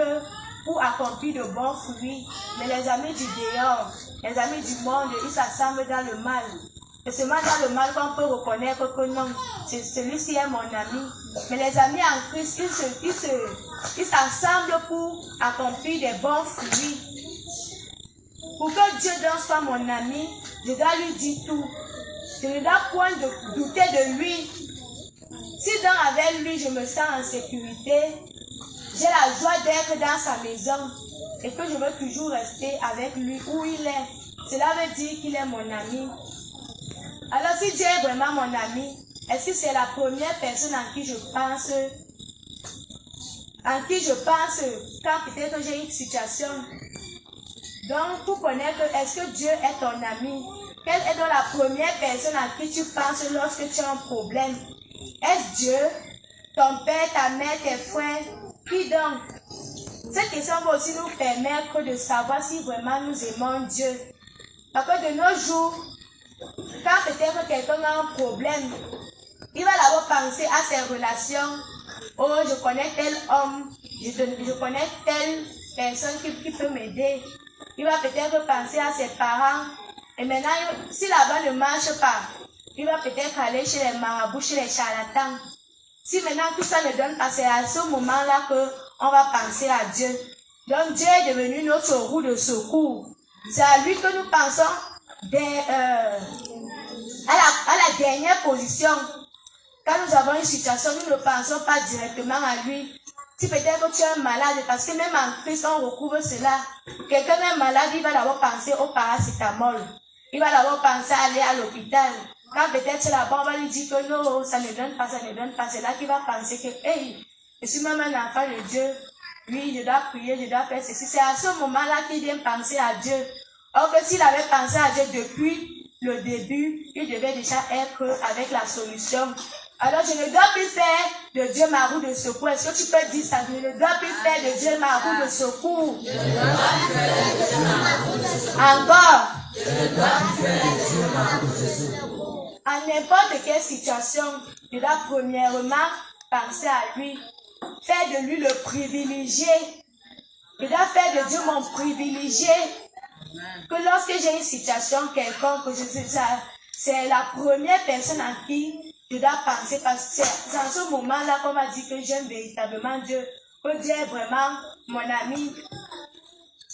que pour accomplir de bons fruits, mais les amis du dehors, les amis du monde, ils s'assemblent dans le mal. C'est seulement dans le mal qu'on peut reconnaître que non, celui-ci est mon ami. Mais les amis en Christ, ils s'assemblent pour accomplir des bons fruits. Pour que Dieu donc soit mon ami, je dois lui dire tout. Je ne dois point douter de lui. Si donc avec lui je me sens en sécurité, j'ai la joie d'être dans sa maison et que je veux toujours rester avec lui où il est. Cela veut dire qu'il est mon ami. Alors si Dieu est vraiment mon ami, est-ce que c'est la première personne en qui je pense quand peut-être j'ai une situation? Donc pour connaître, est-ce que Dieu est ton ami? Quelle est donc la première personne à qui tu penses lorsque tu as un problème? Est-ce Dieu, ton père, ta mère, tes frères? Qui donc? Cette question va aussi nous permettre de savoir si vraiment nous aimons Dieu. Parce que de nos jours, quand peut-être quelqu'un a un problème, il va d'abord penser à ses relations. Oh, je connais tel homme, je connais telle personne qui peut m'aider. Il va peut-être penser à ses parents. Et maintenant, si là-bas ne marche pas, il va peut-être aller chez les marabouts, chez les charlatans. Si maintenant tout ça ne donne pas, c'est à ce moment-là qu'on va penser à Dieu. Donc Dieu est devenu notre roue de secours. C'est à lui que nous pensons à la dernière position. Quand nous avons une situation, nous ne pensons pas directement à lui. Si peut-être que tu es malade, parce que même en Christ, on recouvre cela. Quelqu'un est malade, il va d'abord penser au paracétamol. Il va d'abord penser à aller à l'hôpital. Quand peut-être c'est là-bas, on va lui dire que non, ça ne donne pas, ça ne donne pas. C'est là qu'il va penser que, hey, je suis même un enfant de Dieu. Oui, je dois prier, je dois faire ceci. C'est à ce moment-là qu'il vient penser à Dieu. Or que s'il avait pensé à Dieu depuis le début, il devait déjà être avec la solution. Alors je ne dois plus faire de Dieu ma roue de secours. Est-ce que tu peux dire ça? Je ne dois plus faire de Dieu ma roue de secours. Encore. En n'importe quelle situation, je dois premièrement penser à lui. Faire de lui le privilégié. Je dois faire de Dieu mon privilégié. Que lorsque j'ai une situation quelconque, c'est la première personne à qui je dois penser, parce que c'est en ce moment-là qu'on m'a dit que j'aime véritablement Dieu, que Dieu est vraiment mon ami.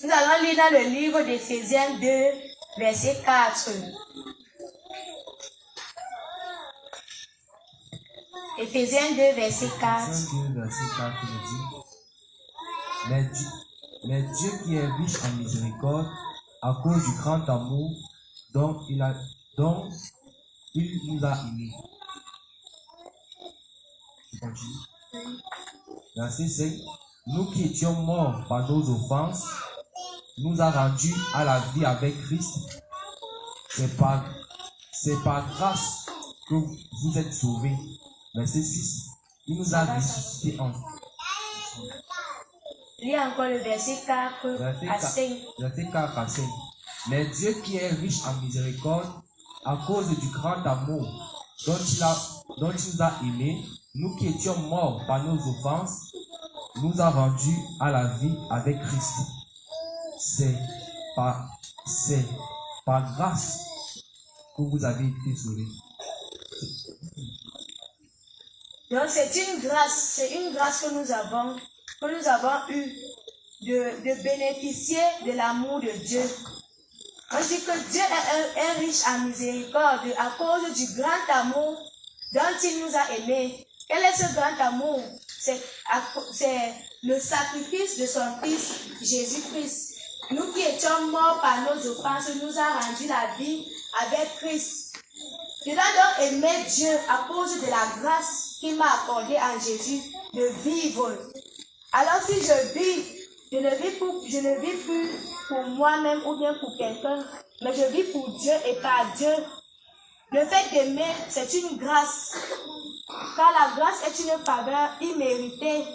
Nous allons lire dans le livre d'Éphésiens 2, verset 4. Éphésiens 2, verset 4. Éphésiens 2, verset 4 nous dit, mais Dieu qui est riche en miséricorde, à cause du grand amour dont il nous a aimés. Je continue. Verset 5. Nous qui étions morts par nos offenses, nous a rendus à la vie avec Christ. C'est par grâce que vous êtes sauvés. Verset 6. Il nous a ressuscités en... Lis encore le verset 4 à 5. Verset 4 à 5. Mais Dieu qui est riche en miséricorde, à cause du grand amour dont il nous a aimés, nous qui étions morts par nos offenses, nous a rendus à la vie avec Christ. C'est par grâce que vous avez été sauvés. Donc c'est une grâce que nous avons eue de bénéficier de l'amour de Dieu. On dit que Dieu est riche en miséricorde à cause du grand amour dont il nous a aimés. Quel est ce grand amour? C'est le sacrifice de son Fils, Jésus-Christ. Nous qui étions morts par nos offenses, nous a rendu la vie avec Christ. Je dois donc aimer Dieu à cause de la grâce qu'il m'a accordée en Jésus de vivre. Alors si je vis, je ne vis plus pour moi-même ou bien pour quelqu'un, mais je vis pour Dieu et par Dieu. Le fait d'aimer, c'est une grâce. Car la grâce est une faveur imméritée.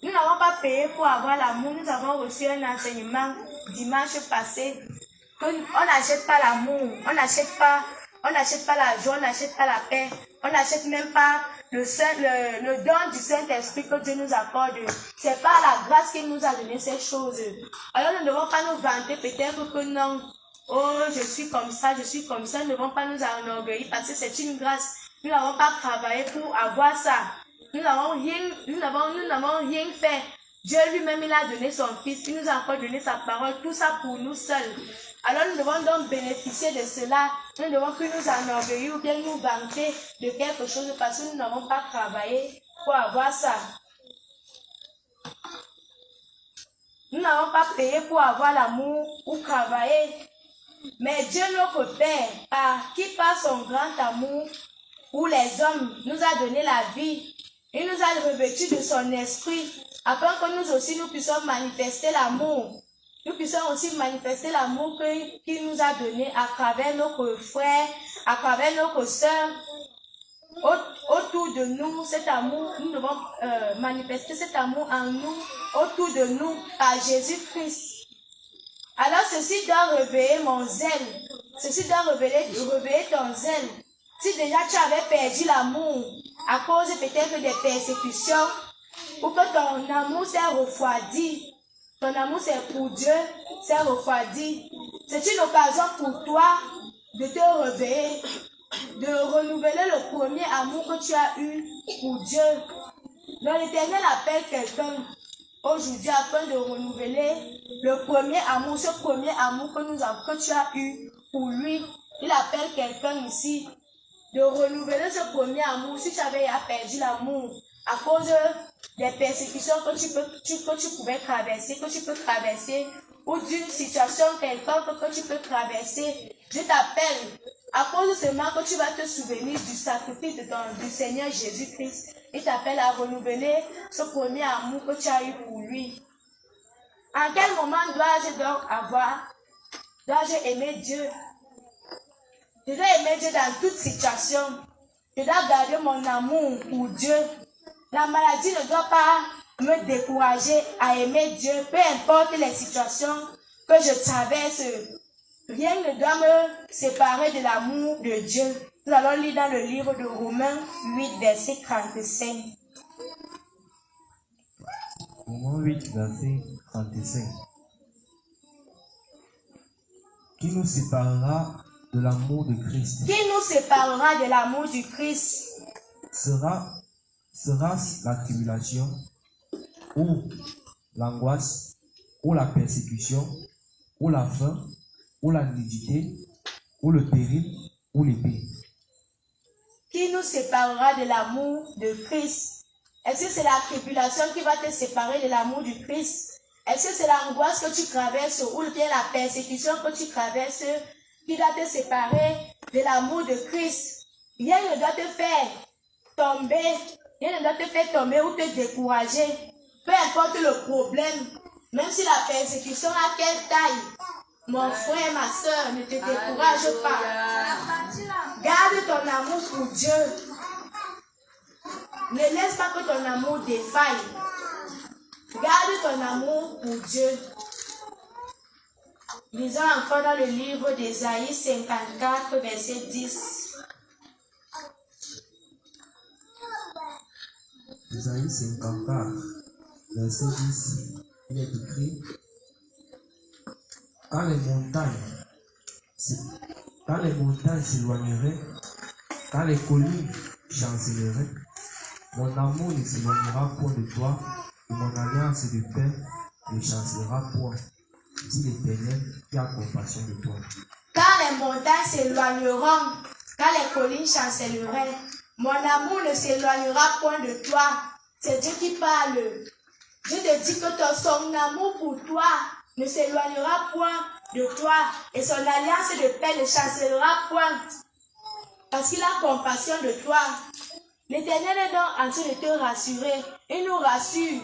Nous n'avons pas payé pour avoir l'amour. Nous avons reçu un enseignement dimanche passé. On n'achète pas l'amour, on n'achète pas la joie, on n'achète pas la paix, On n'achète même pas le don du Saint-Esprit que Dieu nous accorde. C'est par la grâce qu'il nous a donné ces choses. Alors nous ne devons pas nous vanter peut-être que non. Oh, je suis comme ça, je suis comme ça. Nous ne devons pas nous enorgueillir parce que c'est une grâce. Nous n'avons pas travaillé pour avoir ça. Nous n'avons rien fait. Dieu lui-même, il a donné son Fils. Il nous a encore donné sa parole. Tout ça pour nous seuls. Alors nous devons donc bénéficier de cela. Nous ne devons plus nous enorgueillir ou bien nous vanter de quelque chose parce que nous n'avons pas travaillé pour avoir ça. Nous n'avons pas payé pour avoir l'amour ou travailler. Mais Dieu notre Père, qui par son grand amour pour les hommes nous a donné la vie, il nous a revêtus de son esprit afin que nous aussi nous puissions manifester l'amour. Nous puissions aussi manifester l'amour qu'il nous a donné à travers nos frères, à travers nos sœurs. Autour de nous, cet amour, nous devons manifester cet amour en nous, autour de nous, par Jésus-Christ. Alors ceci doit réveiller mon zèle. Ceci doit réveiller ton zèle. Si déjà tu avais perdu l'amour à cause peut-être des persécutions, ou que ton amour s'est refroidi, ton amour c'est pour Dieu, s'est refroidi, c'est une occasion pour toi de te réveiller, de renouveler le premier amour que tu as eu pour Dieu. Donc l'Éternel appelle quelqu'un aujourd'hui afin de renouveler le premier amour, ce premier amour que tu as eu pour lui. Il appelle quelqu'un ici de renouveler ce premier amour. Si tu avais perdu l'amour à cause des persécutions que tu pouvais traverser, que tu peux traverser, ou d'une situation quelconque que tu peux traverser, je t'appelle à cause seulement que tu vas te souvenir du sacrifice du Seigneur Jésus-Christ. Il t'appelle à renouveler ce premier amour que tu as eu pour lui. En quel moment dois-je donc aimer Dieu? Je dois aimer Dieu dans toute situation. Je dois garder mon amour pour Dieu. La maladie ne doit pas me décourager à aimer Dieu, peu importe les situations que je traverse. Rien ne doit me séparer de l'amour de Dieu. Nous allons lire dans le livre de Romains 8, verset 35. Romains 8, verset 35. Qui nous séparera de l'amour de Christ? Qui nous séparera de l'amour du Christ? Sera-ce la tribulation, ou l'angoisse, ou la persécution, ou la faim, ou la nudité, ou le péril, ou l'épée? Qui nous séparera de l'amour de Christ? Est-ce que c'est la tribulation qui va te séparer de l'amour du Christ? Est-ce que c'est l'angoisse que tu traverses ou bien la persécution que tu traverses qui doit te séparer de l'amour de Christ? Rien ne doit te faire tomber, ou te décourager. Peu importe le problème, même si la persécution a quelle taille, mon frère, ma soeur, ne te décourage pas. Garde ton amour pour Dieu. Ne laisse pas que ton amour défaille. Garde ton amour pour Dieu. Lisons encore dans le livre d'Ésaïe 54, verset 10. Ésaïe 54, verset 10, il est écrit: Quand les montagnes s'éloigneraient, quand les collines chancelleraient, mon amour ne s'éloignera point de toi, et mon alliance de paix ne chancellera point, dit l'Éternel qui a compassion de toi. Quand les montagnes s'éloigneront, quand les collines chancelleraient, mon amour ne s'éloignera point de toi. C'est Dieu qui parle. Dieu te dit que son amour pour toi ne s'éloignera point de toi et son alliance de paix ne chancellera point. Parce qu'il a compassion de toi. L'Éternel est donc en train de te rassurer. Il nous rassure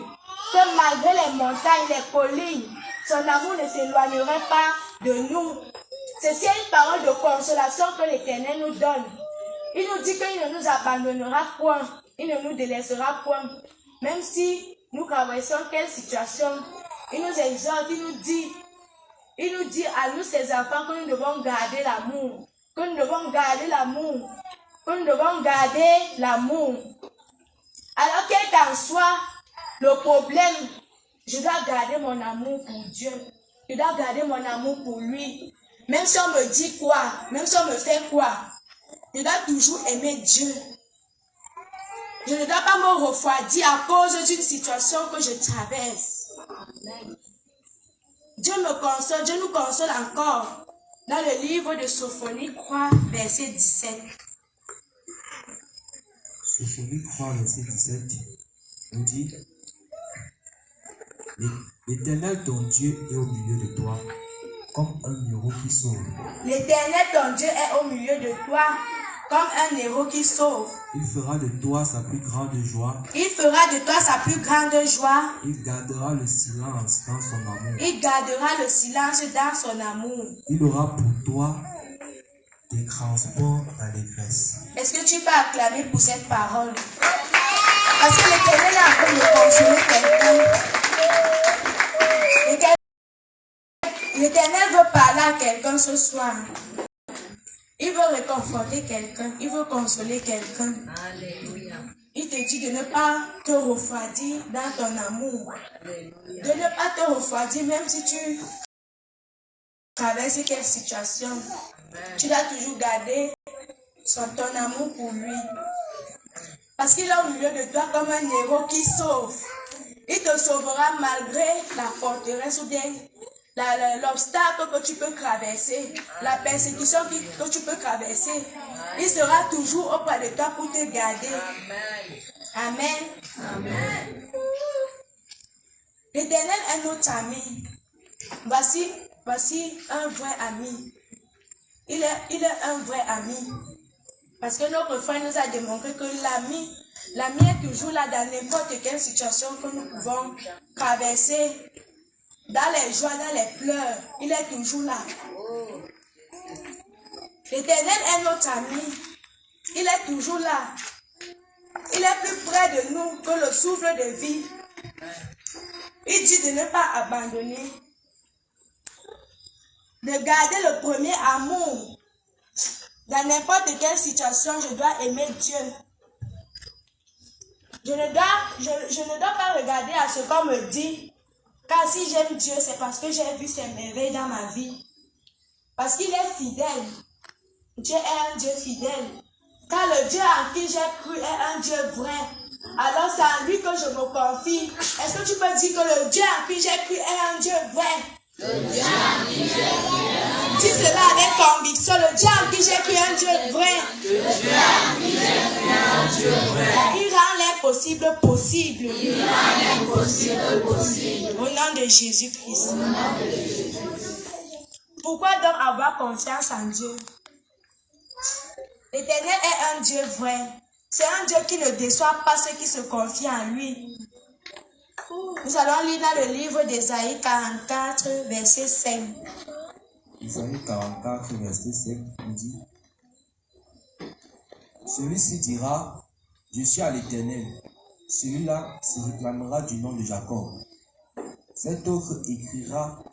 que malgré les montagnes, les collines, son amour ne s'éloignerait pas de nous. Ceci est une parole de consolation que l'Éternel nous donne. Il nous dit qu'il ne nous abandonnera point. Il ne nous délaissera point. Même si nous traversons quelle situation, il nous exhorte, il nous dit à nous, ses enfants, que nous devons garder l'amour. Que nous devons garder l'amour. que nous devons garder l'amour. Alors quel qu'en soit le problème, je dois garder mon amour pour Dieu. Je dois garder mon amour pour lui. Même si on me dit quoi, même si on me fait quoi, je dois toujours aimer Dieu. Je ne dois pas me refroidir à cause d'une situation que je traverse. Dieu me console, Dieu nous console encore. Dans le livre de Sophonie 3, verset 17. Sophonie 3, verset 17, on dit: L'Éternel ton Dieu est au milieu de toi, comme un héros qui sauve. L'Éternel ton Dieu est au milieu de toi, comme un héros qui sauve. Il fera de toi sa plus grande joie. Il fera de toi sa plus grande joie. Il gardera le silence dans son amour. Il gardera le silence dans son amour. Il aura pour toi des transports d'allégresse. Est-ce que tu peux acclamer pour cette parole? Parce que l'Éternel est en train de consoler quelqu'un. L'Éternel veut parler à quelqu'un ce soir. Il veut réconforter quelqu'un. Il veut consoler quelqu'un. Alléluia. Il te dit de ne pas te refroidir dans ton amour. De ne pas te refroidir même si tu traverses quelle situation. Tu dois toujours garder ton amour pour lui. Parce qu'il est au milieu de toi comme un héros qui sauve. Il te sauvera malgré la forteresse ou bien l'obstacle que tu peux traverser, la persécution que tu peux traverser. Il sera toujours auprès de toi pour te garder. Amen. Amen. L'Éternel est notre ami. Voici un vrai ami. Il est un vrai ami. Parce que notre frère nous a démontré que l'ami est toujours là dans n'importe quelle situation que nous pouvons traverser. Dans les joies, dans les pleurs, il est toujours là. L'Éternel est notre ami. Il est toujours là. Il est plus près de nous que le souffle de vie. Il dit de ne pas abandonner. De garder le premier amour. Dans n'importe quelle situation, je dois aimer Dieu. Je ne dois pas regarder à ce qu'on me dit. Car si j'aime Dieu, c'est parce que j'ai vu ses merveilles dans ma vie. Parce qu'il est fidèle. Dieu est un Dieu fidèle. Car le Dieu en qui j'ai cru est un Dieu vrai. Alors c'est en lui que je me confie. Est-ce que tu peux dire que le Dieu en qui j'ai cru est un Dieu vrai? Le Dieu en qui j'ai cru est un Dieu vrai. Dis cela avec conviction. Le Dieu en qui j'ai cru est un Dieu vrai. Le Dieu en qui j'ai cru est un Dieu vrai. Il rend l'impossible possible. Il rend l'impossible possible. Au nom de Jésus-Christ. Pourquoi donc avoir confiance en Dieu? L'Éternel est un Dieu vrai. C'est un Dieu qui ne déçoit pas ceux qui se confient en lui. Nous allons lire dans le livre d'Ésaïe 44, verset 5. Ésaïe 44, verset 5, nous dit: Celui-ci dira: Je suis à l'Éternel. Celui-là se réclamera du nom de Jacob. Cet autre écrira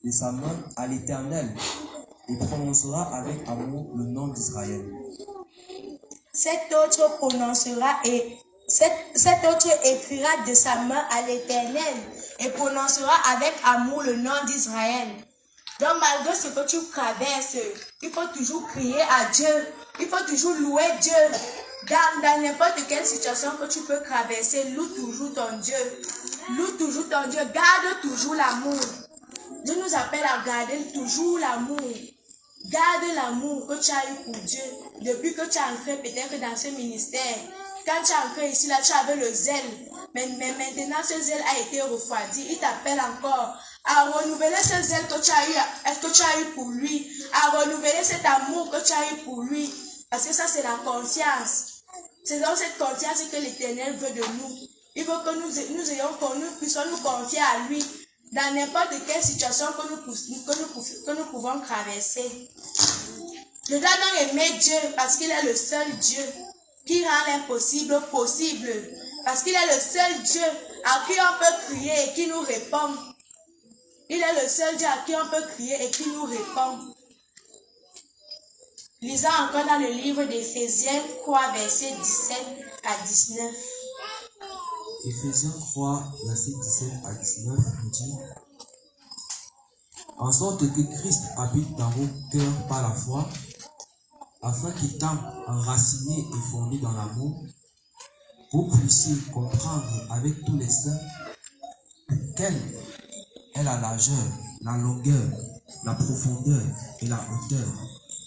de sa main à l'Éternel et prononcera avec amour le nom d'Israël. Cet autre écrira de sa main à l'Éternel et prononcera avec amour le nom d'Israël. Donc malgré ce que tu traverses, il faut toujours crier à Dieu. Il faut toujours louer Dieu. Dans n'importe quelle situation que tu peux traverser, loue toujours ton Dieu. Loue toujours ton Dieu. Garde toujours l'amour. Dieu nous appelle à garder toujours l'amour. Garde l'amour que tu as eu pour Dieu. Depuis que tu es entré peut-être dans ce ministère. Quand tu es entré ici, là, tu avais le zèle. Mais maintenant, ce zèle a été refroidi. Il t'appelle encore à renouveler ce zèle que tu as eu pour lui. À renouveler cet amour que tu as eu pour lui. Parce que ça, c'est la confiance. C'est dans cette confiance que l'Éternel veut de nous. Il veut que nous puissions nous confier à lui. Dans n'importe quelle situation que nous pouvons traverser. Je dois donc aimer Dieu parce qu'il est le seul Dieu qui rend l'impossible possible. Parce qu'il est le seul Dieu à qui on peut crier et qui nous répond. Il est le seul Dieu à qui on peut crier et qui nous répond. Lisons encore dans le livre d'Éphésiens 3, versets 17 à 19. Éphésiens 3, versets 17 à 19 nous dit: en sorte que Christ habite dans vos cœurs par la foi, afin qu'étant enracinés et fondés dans l'amour, vous puissiez comprendre avec tous les saints quelle est la largeur, la longueur, la profondeur et la hauteur,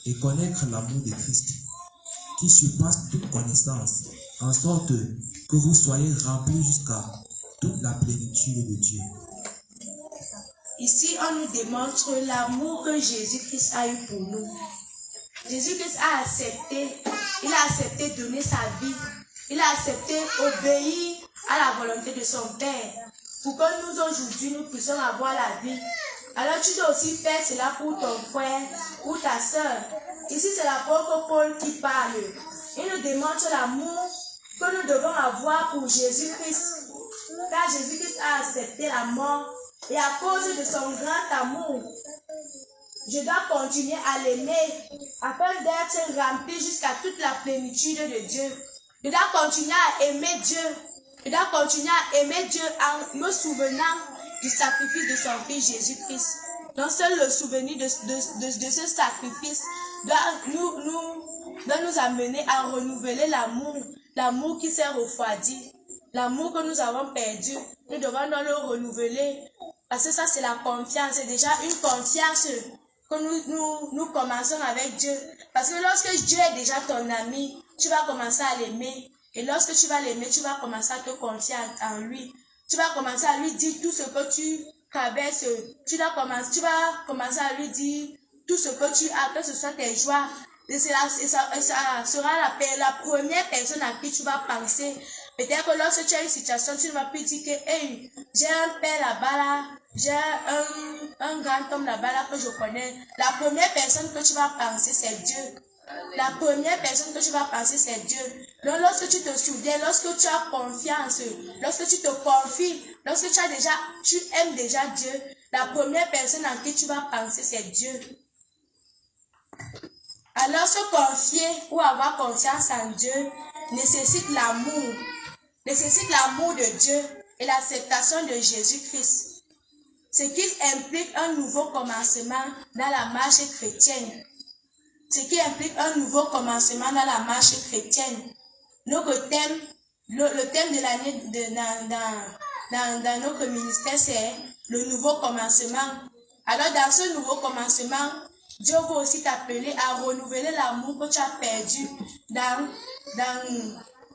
et connaître l'amour de Christ, qui surpasse toute connaissance, en sorte que vous soyez remplis jusqu'à toute la plénitude de Dieu. Ici, on nous démontre l'amour que Jésus-Christ a eu pour nous. Jésus-Christ a accepté, il a accepté donner sa vie, il a accepté obéir à la volonté de son Père, pour que nous aujourd'hui, nous puissions avoir la vie. Alors tu dois aussi faire cela pour ton frère ou ta soeur. Ici, c'est l'apôtre Paul qui parle. Il nous démontre l'amour que nous devons avoir pour Jésus-Christ. Car Jésus-Christ a accepté la mort et à cause de son grand amour, je dois continuer à l'aimer afin d'être rempli jusqu'à toute la plénitude de Dieu. Je dois continuer à aimer Dieu. Je dois continuer à aimer Dieu en me souvenant du sacrifice de son Fils Jésus-Christ. Non seul le souvenir de ce sacrifice doit nous amener à renouveler l'amour qui s'est refroidi, l'amour que nous avons perdu. Nous devons le renouveler parce que ça c'est la confiance, c'est déjà une confiance que nous commençons avec Dieu. Parce que lorsque Dieu est déjà ton ami, tu vas commencer à l'aimer. Et lorsque tu vas l'aimer, tu vas commencer à te confier en lui. Tu vas commencer à lui dire tout ce que tu traverses. Tu vas commencer à lui dire tout ce que tu as, que ce soit tes joies. Et ça sera la première personne à qui tu vas penser. Peut-être que lorsque tu as une situation, tu ne vas plus dire que hey, j'ai un père là-bas là, j'ai un grand homme là-bas là que je connais. La première personne que tu vas penser, c'est Dieu. La première personne que tu vas penser, c'est Dieu. Donc, lorsque tu te souviens, lorsque tu as confiance, lorsque tu te confies, lorsque tu aimes déjà Dieu, la première personne en qui tu vas penser, c'est Dieu. Alors, se confier ou avoir confiance en Dieu nécessite l'amour de Dieu et l'acceptation de Jésus-Christ. Ce qui implique un nouveau commencement dans la marche chrétienne. Ce qui implique un nouveau commencement dans la marche chrétienne. Notre thème, le thème de l'année dans notre ministère, c'est le nouveau commencement. Alors, dans ce nouveau commencement, Dieu va aussi t'appeler à renouveler l'amour que tu as perdu dans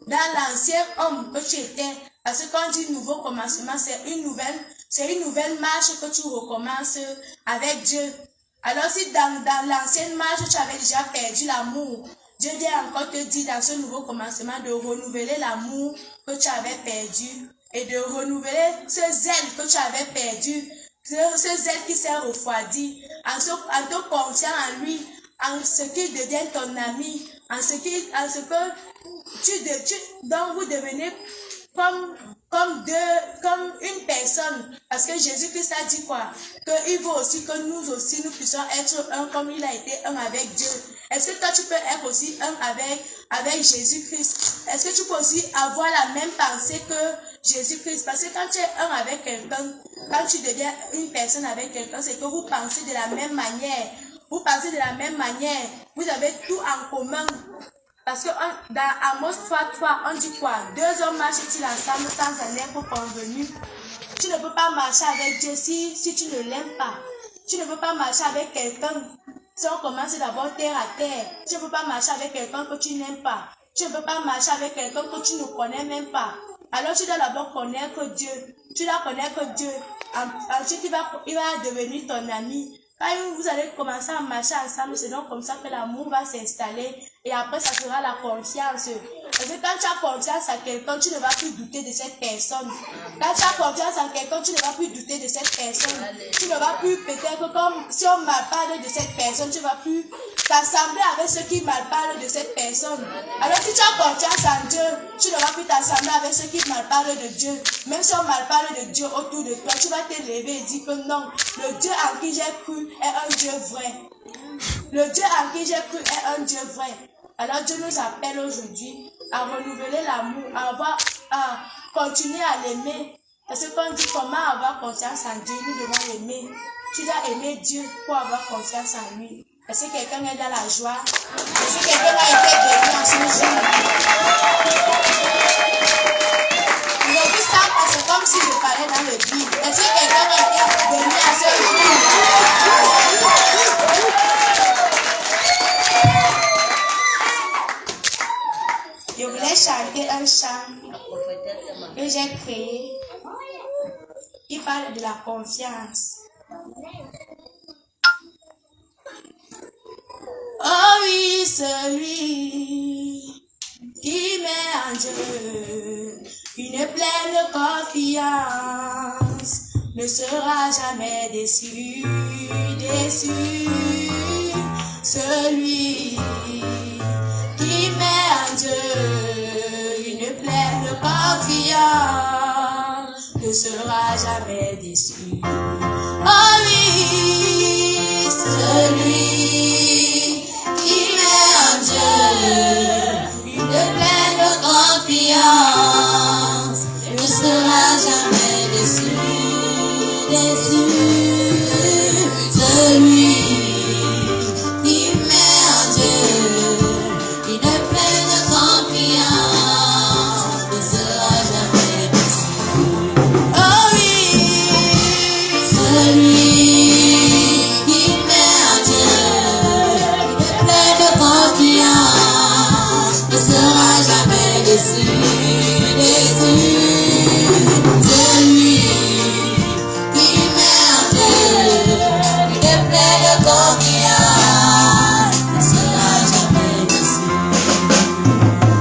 l'ancien homme que tu étais. Parce que quand on dit nouveau commencement, c'est une nouvelle marche que tu recommences avec Dieu. Alors si dans l'ancienne marche, tu avais déjà perdu l'amour, Dieu vient encore te dire dans ce nouveau commencement de renouveler l'amour que tu avais perdu et de renouveler ce zèle que tu avais perdu, ce zèle qui s'est refroidi, en te confiant en lui, en ce qu'il devient ton ami, en ce que donc vous devenez comme une personne. Parce que Jésus-Christ a dit quoi? Qu'il veut aussi que nous aussi nous puissions être un comme il a été un avec Dieu. Est-ce que toi tu peux être aussi un avec Jésus-Christ? Est-ce que tu peux aussi avoir la même pensée que Jésus-Christ? Parce que quand tu es un avec quelqu'un, quand tu deviens une personne avec quelqu'un, c'est que vous pensez de la même manière. Vous pensez de la même manière. Vous avez tout en commun. Parce que dans Amos 3, on dit quoi? Deux hommes marchent-ils ensemble sans un être convenu? Tu ne peux pas marcher avec Dieu si tu ne l'aimes pas. Tu ne peux pas marcher avec quelqu'un si on commence d'abord terre à terre. Tu ne peux pas marcher avec quelqu'un que tu n'aimes pas. Tu ne peux pas marcher avec quelqu'un que tu ne connais même pas. Alors tu dois d'abord connaître Dieu. Tu dois connaître Dieu. Ensuite, il va devenir ton ami. Quand vous allez commencer à marcher ensemble, c'est donc comme ça que l'amour va s'installer. Et après, ça sera la confiance. Parce que quand tu as confiance à quelqu'un, tu ne vas plus douter de cette personne. Quand tu as confiance en quelqu'un, tu ne vas plus douter de cette personne. Tu ne vas plus, peut-être comme si on mal parle de cette personne, tu ne vas plus t'assembler avec ceux qui mal parlent de cette personne. Alors si tu as confiance en Dieu, tu ne vas plus t'assembler avec ceux qui mal parlent de Dieu. Même si on mal parle de Dieu autour de toi, tu vas te lever et dire que non, le Dieu en qui j'ai cru est un Dieu vrai. Le Dieu à qui j'ai cru est un Dieu vrai. Alors Dieu nous appelle aujourd'hui à renouveler l'amour, à continuer à l'aimer. Parce que quand on dit comment avoir confiance en Dieu, nous devons l'aimer. Tu dois aimer Dieu pour avoir confiance en lui. Est-ce que quelqu'un est dans la joie? Est-ce que quelqu'un a été béni en ce jour? Aujourd'hui, ça c'est comme si je parlais dans le Bible. Est-ce que quelqu'un a été béni en ce jour? Je voulais chanter un chant que j'ai créé qui parle de la confiance. Oh oui, celui qui met en Dieu une pleine confiance ne sera jamais déçu. Celui qui met en Dieu une pleine confiance ne sera jamais déçu. Oh oui, celui qui met en Dieu une pleine confiance ne sera jamais déçu. Celui qui met en Dieu une pleine confiance ne sera jamais déçu. Oh oui, celui qui met en Dieu une pleine confiance ne sera jamais déçu. Celui qui met en Dieu une pleine confiance ne sera jamais déçu.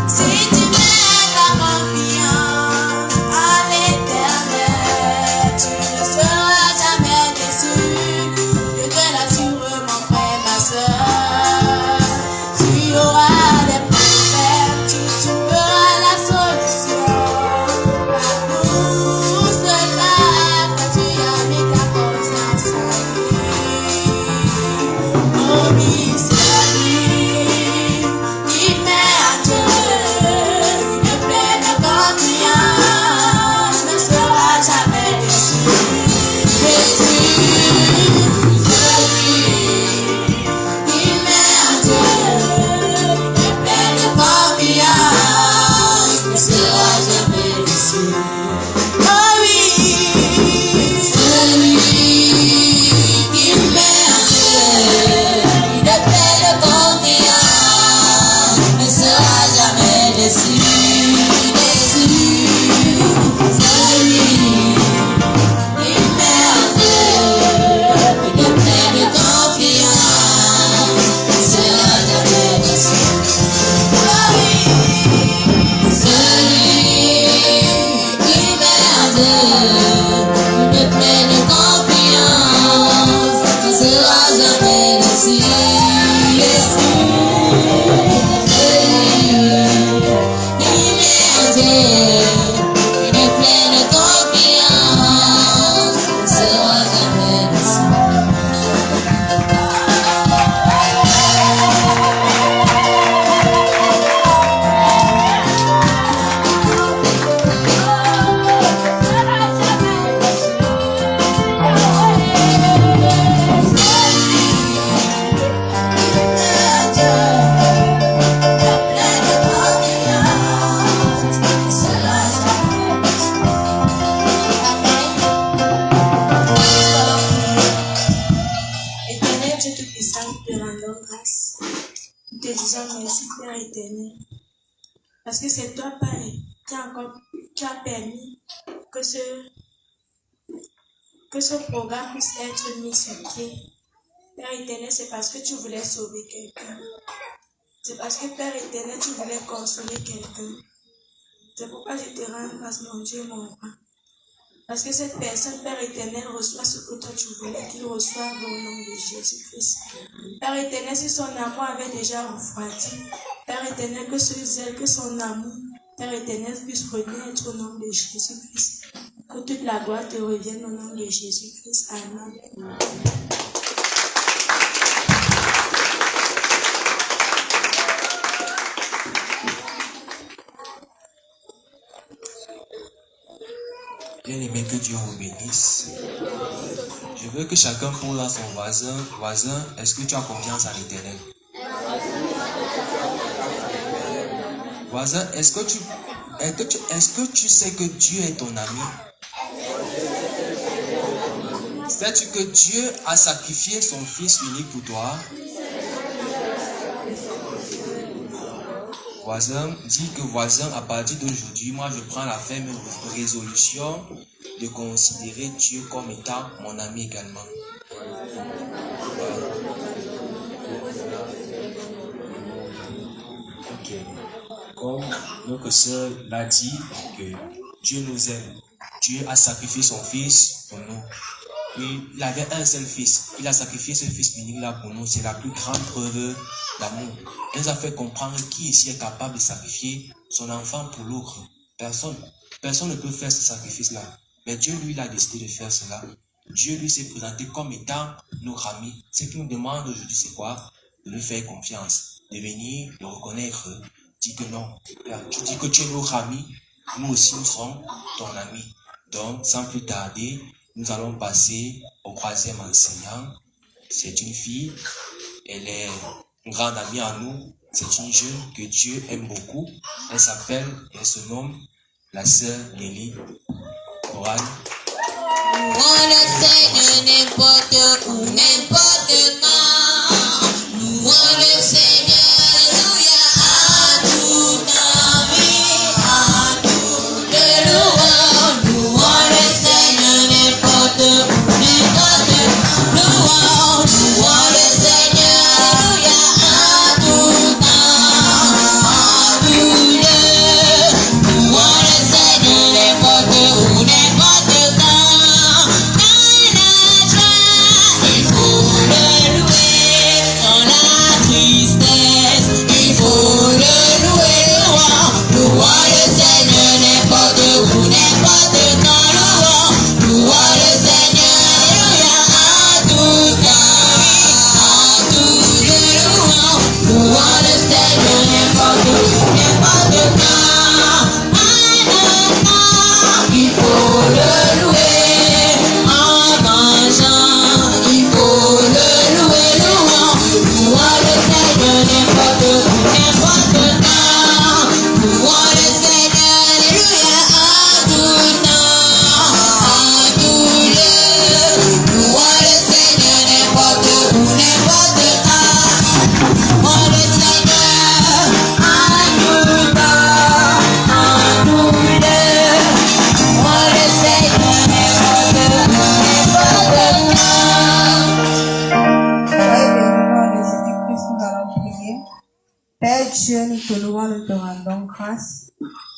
Si tu mets ta confiance à l'Éternel, tu ne seras jamais déçu. Je te l'assure, mon frère, ma soeur. Tu auras des problèmes, tu trouveras la solution. Tout cela quand tu as mis ta confiance en lui. Oh oui, c'est lui qui met en Dieu une pleine confiance ne sera jamais déçu. Celui qui met en Dieu une pleine confiance ne sera jamais déçu. Oh oui, celui qui met en Dieu une pleine confiance ne sera jamais déçu. Celui qui met en Dieu une pleine confiance ne sera jamais déçu. Oh oui, celui qui met en Dieu une pleine confiance ne sera jamais déçu. Éternel Dieu Tout-Puissant, nous te rendons grâce. Nous te disons merci, Père éternel. Parce que c'est toi, Père, qui as permis que ce programme puisse être mis sur pied. Père éternel, c'est parce que tu voulais sauver quelqu'un. C'est parce que, Père éternel, tu voulais consoler quelqu'un. C'est pourquoi je te rends grâce, mon Dieu, mon roi. Parce que cette personne, Père éternel, reçoit ce que toi tu voulais qu'il reçoive au nom de Jésus-Christ. Père éternel, si son amour avait déjà refroidi, Père éternel, que ce zèle, que son amour, Père éternel, puisse renaître au nom de Jésus-Christ. Que toute la gloire te revienne au nom de Jésus-Christ. Amen. Bien-aimé, que Dieu vous bénisse. Je veux que chacun pose à son voisin, est-ce que tu as confiance en l'Éternel? Voisin, est-ce que tu sais que Dieu est ton ami? Sais-tu que Dieu a sacrifié son Fils unique pour toi? Voisin, dis que voisin, à partir d'aujourd'hui, moi je prends la ferme résolution de considérer Dieu comme étant mon ami également. Ok. Comme notre sœur l'a dit, que Dieu nous aime. Dieu a sacrifié son Fils pour nous. Il avait un seul fils. Il a sacrifié ce fils unique-là pour nous. C'est la plus grande preuve d'amour. Il nous a fait comprendre qui ici est capable de sacrifier son enfant pour l'autre. Personne. Personne ne peut faire ce sacrifice-là. Mais Dieu, lui, il a décidé de faire cela. Dieu, lui, s'est présenté comme étant notre ami. Ce qu'il nous demande aujourd'hui, c'est quoi? De lui faire confiance. De venir le reconnaître. Dis que non. Tu dis que tu es notre ami. Nous aussi, nous sommes ton ami. Donc, sans plus tarder, nous allons passer au troisième enseignant. C'est une fille. Elle est une grande amie à nous. C'est une jeune que Dieu aime beaucoup. Elle se nomme la sœur Nelly Morane. Louons le Seigneur n'importe où, n'importe quand. Louons le Seigneur, alléluia, à tout temps, oui, à tout de louons. Louons le Seigneur n'importe où, n'importe quand. Louons le Seigneur, alléluia, à tout temps, à tout lieu. Louons le Seigneur n'importe où, n'importe quand. Il faut le louer dans la tristesse, il faut le louer, louons le Seigneur n'importe où, n'importe quand, louons le Seigneur, alléluia, à tout temps, à tout lieu, louons le Seigneur n'importe où, n'importe quand, il faut le louer en mangeant, il faut le louer, louons le Seigneur n'importe où, n'importe quand, louons le Seigneur, alléluia, à tout temps, à tout lieu, louons le Seigneur n'importe où, n'importe quand, louons le Seigneur à tout temps, à tout lieu, louons le Seigneur n'importe où, n'importe quand. Soyez bénis au nom de Jésus-Christ, nous allons prier. Père Dieu, nous te louons, nous te rendons grâce,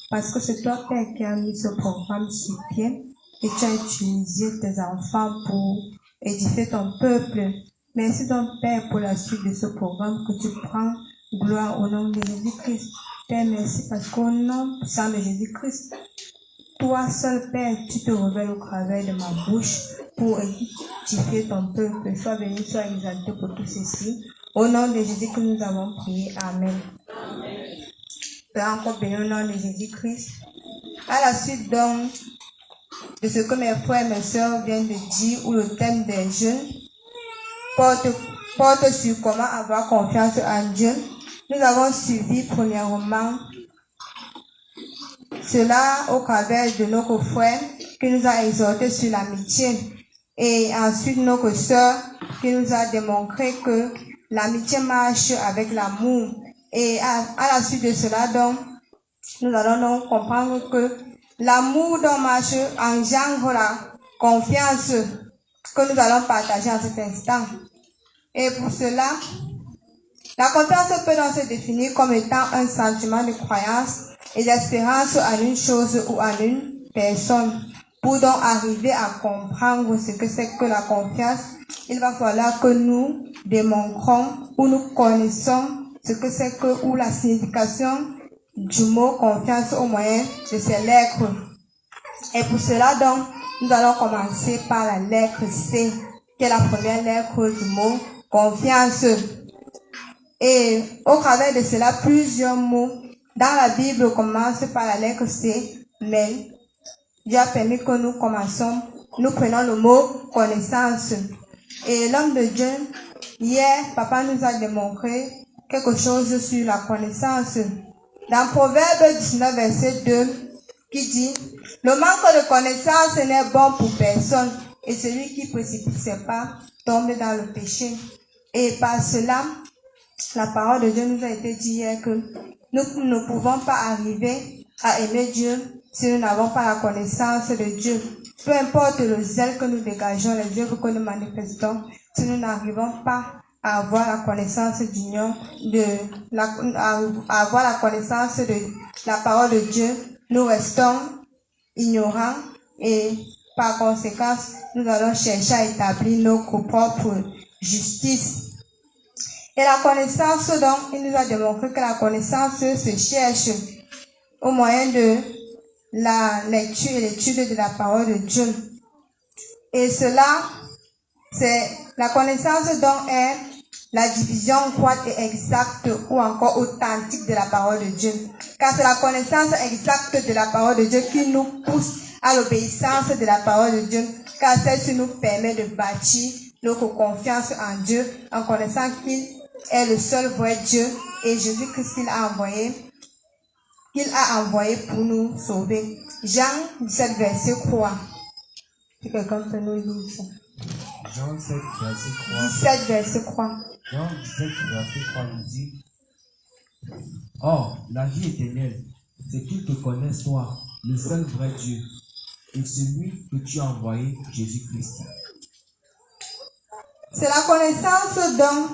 parce que c'est toi, Père, qui as mis ce programme sur pied, et tu as utilisé tes enfants pour édifier ton peuple. Merci donc, Père, pour la suite de ce programme, que tu prends gloire au nom de Jésus-Christ. Père, merci parce qu'au nom puissant de Jésus-Christ, toi seul, Père, tu te révèles au travers de ma bouche pour édifier ton peuple. Sois béni, sois exalté pour tout ceci. Au nom de Jésus que nous avons prié. Amen. Père, encore béni au nom de Jésus-Christ. À la suite donc de ce que mes frères et mes sœurs viennent de dire, où le thème des jeunes porte sur comment avoir confiance en Dieu, nous avons suivi premièrement cela au travers de notre frère qui nous a exhorté sur l'amitié, et ensuite notre sœur qui nous a démontré que l'amitié marche avec l'amour. Et à la suite de cela, donc, nous allons donc comprendre que l'amour donc marche engendre la confiance que nous allons partager en cet instant. Et pour cela, la confiance peut donc se définir comme étant un sentiment de croyance et d'espérance en une chose ou en une personne. Pour donc arriver à comprendre ce que c'est que la confiance, il va falloir que nous démontrons ou nous connaissons ce que c'est que ou la signification du mot confiance au moyen de ces lettres. Et pour cela donc, nous allons commencer par la lettre C, qui est la première lettre du mot confiance. Et au travers de cela, plusieurs mots dans la Bible commencent par la lettre C, mais Dieu a permis que nous commençons, nous prenons le mot connaissance. Et l'homme de Dieu, hier, papa nous a démontré quelque chose sur la connaissance. Dans Proverbe 19, verset 2, qui dit, le manque de connaissance n'est bon pour personne, et celui qui précipite ses pas tombe dans le péché. Et par cela, la parole de Dieu nous a été dit hier que nous ne pouvons pas arriver à aimer Dieu si nous n'avons pas la connaissance de Dieu. Peu importe le zèle que nous dégageons, les œuvres que nous manifestons, si nous n'arrivons pas à avoir la connaissance à avoir la connaissance de la parole de Dieu, nous restons ignorants et par conséquent, nous allons chercher à établir notre propre justice. Et la connaissance, donc, il nous a démontré que la connaissance se cherche au moyen de la lecture et l'étude de la parole de Dieu. Et cela, c'est la connaissance dont est la division droite et exacte ou encore authentique de la parole de Dieu. Car c'est la connaissance exacte de la parole de Dieu qui nous pousse à l'obéissance de la parole de Dieu, car celle-ci nous permet de bâtir notre confiance en Dieu en connaissant qu'il est le seul vrai Dieu et Jésus-Christ qu'il a envoyé pour nous sauver. Jean 17, verset 3. Si quelqu'un peut nous lire ça. Jean 7, verset 3. 17, verset 3. Jean 17, verset 3 nous dit, or, la vie éternelle, c'est qu'ils te connaissent toi, le seul vrai Dieu, et celui que tu as envoyé, Jésus-Christ. C'est la connaissance donc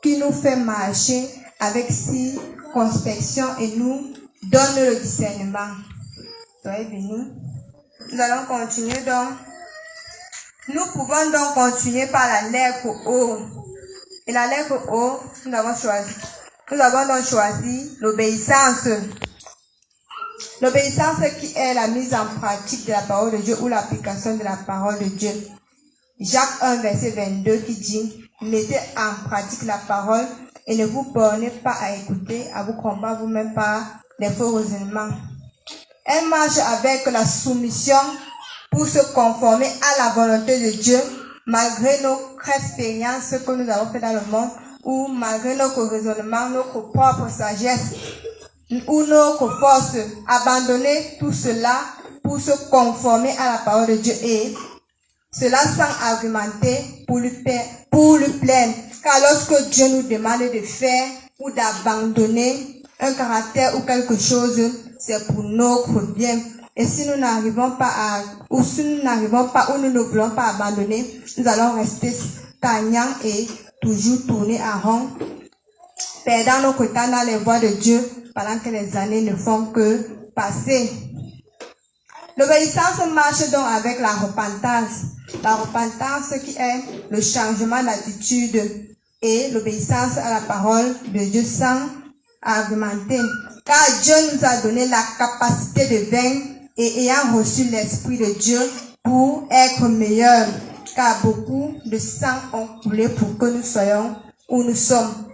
qui nous fait marcher avec circonspection et nous donne le discernement. Soyez bénis. Nous allons continuer donc. Nous pouvons donc continuer par la lettre O. Et la lettre O, nous avons donc choisi l'obéissance. L'obéissance qui est la mise en pratique de la parole de Dieu ou l'application de la parole de Dieu. Jacques 1, verset 22 qui dit, mettez en pratique la parole et ne vous bornez pas à écouter, à vous combattre vous-même par des faux raisonnements. Elle marche avec la soumission pour se conformer à la volonté de Dieu, malgré nos expériences que nous avons fait dans le monde, ou malgré notre raisonnement, notre propre sagesse, ou notre force. Abandonner tout cela pour se conformer à la parole de Dieu et cela sans argumenter pour lui plaire. Car lorsque Dieu nous demande de faire ou d'abandonner un caractère ou quelque chose, c'est pour notre bien. Et si nous n'arrivons pas ou nous ne voulons pas abandonner, nous allons rester stagnants et toujours tourner en rond, perdant notre temps dans les voies de Dieu pendant que les années ne font que passer. L'obéissance marche donc avec la repentance. La repentance qui est le changement d'attitude et l'obéissance à la parole de Dieu sans argumenter. Car Dieu nous a donné la capacité de vaincre et ayant reçu l'Esprit de Dieu pour être meilleurs. Car beaucoup de sang ont coulé pour que nous soyons où nous sommes.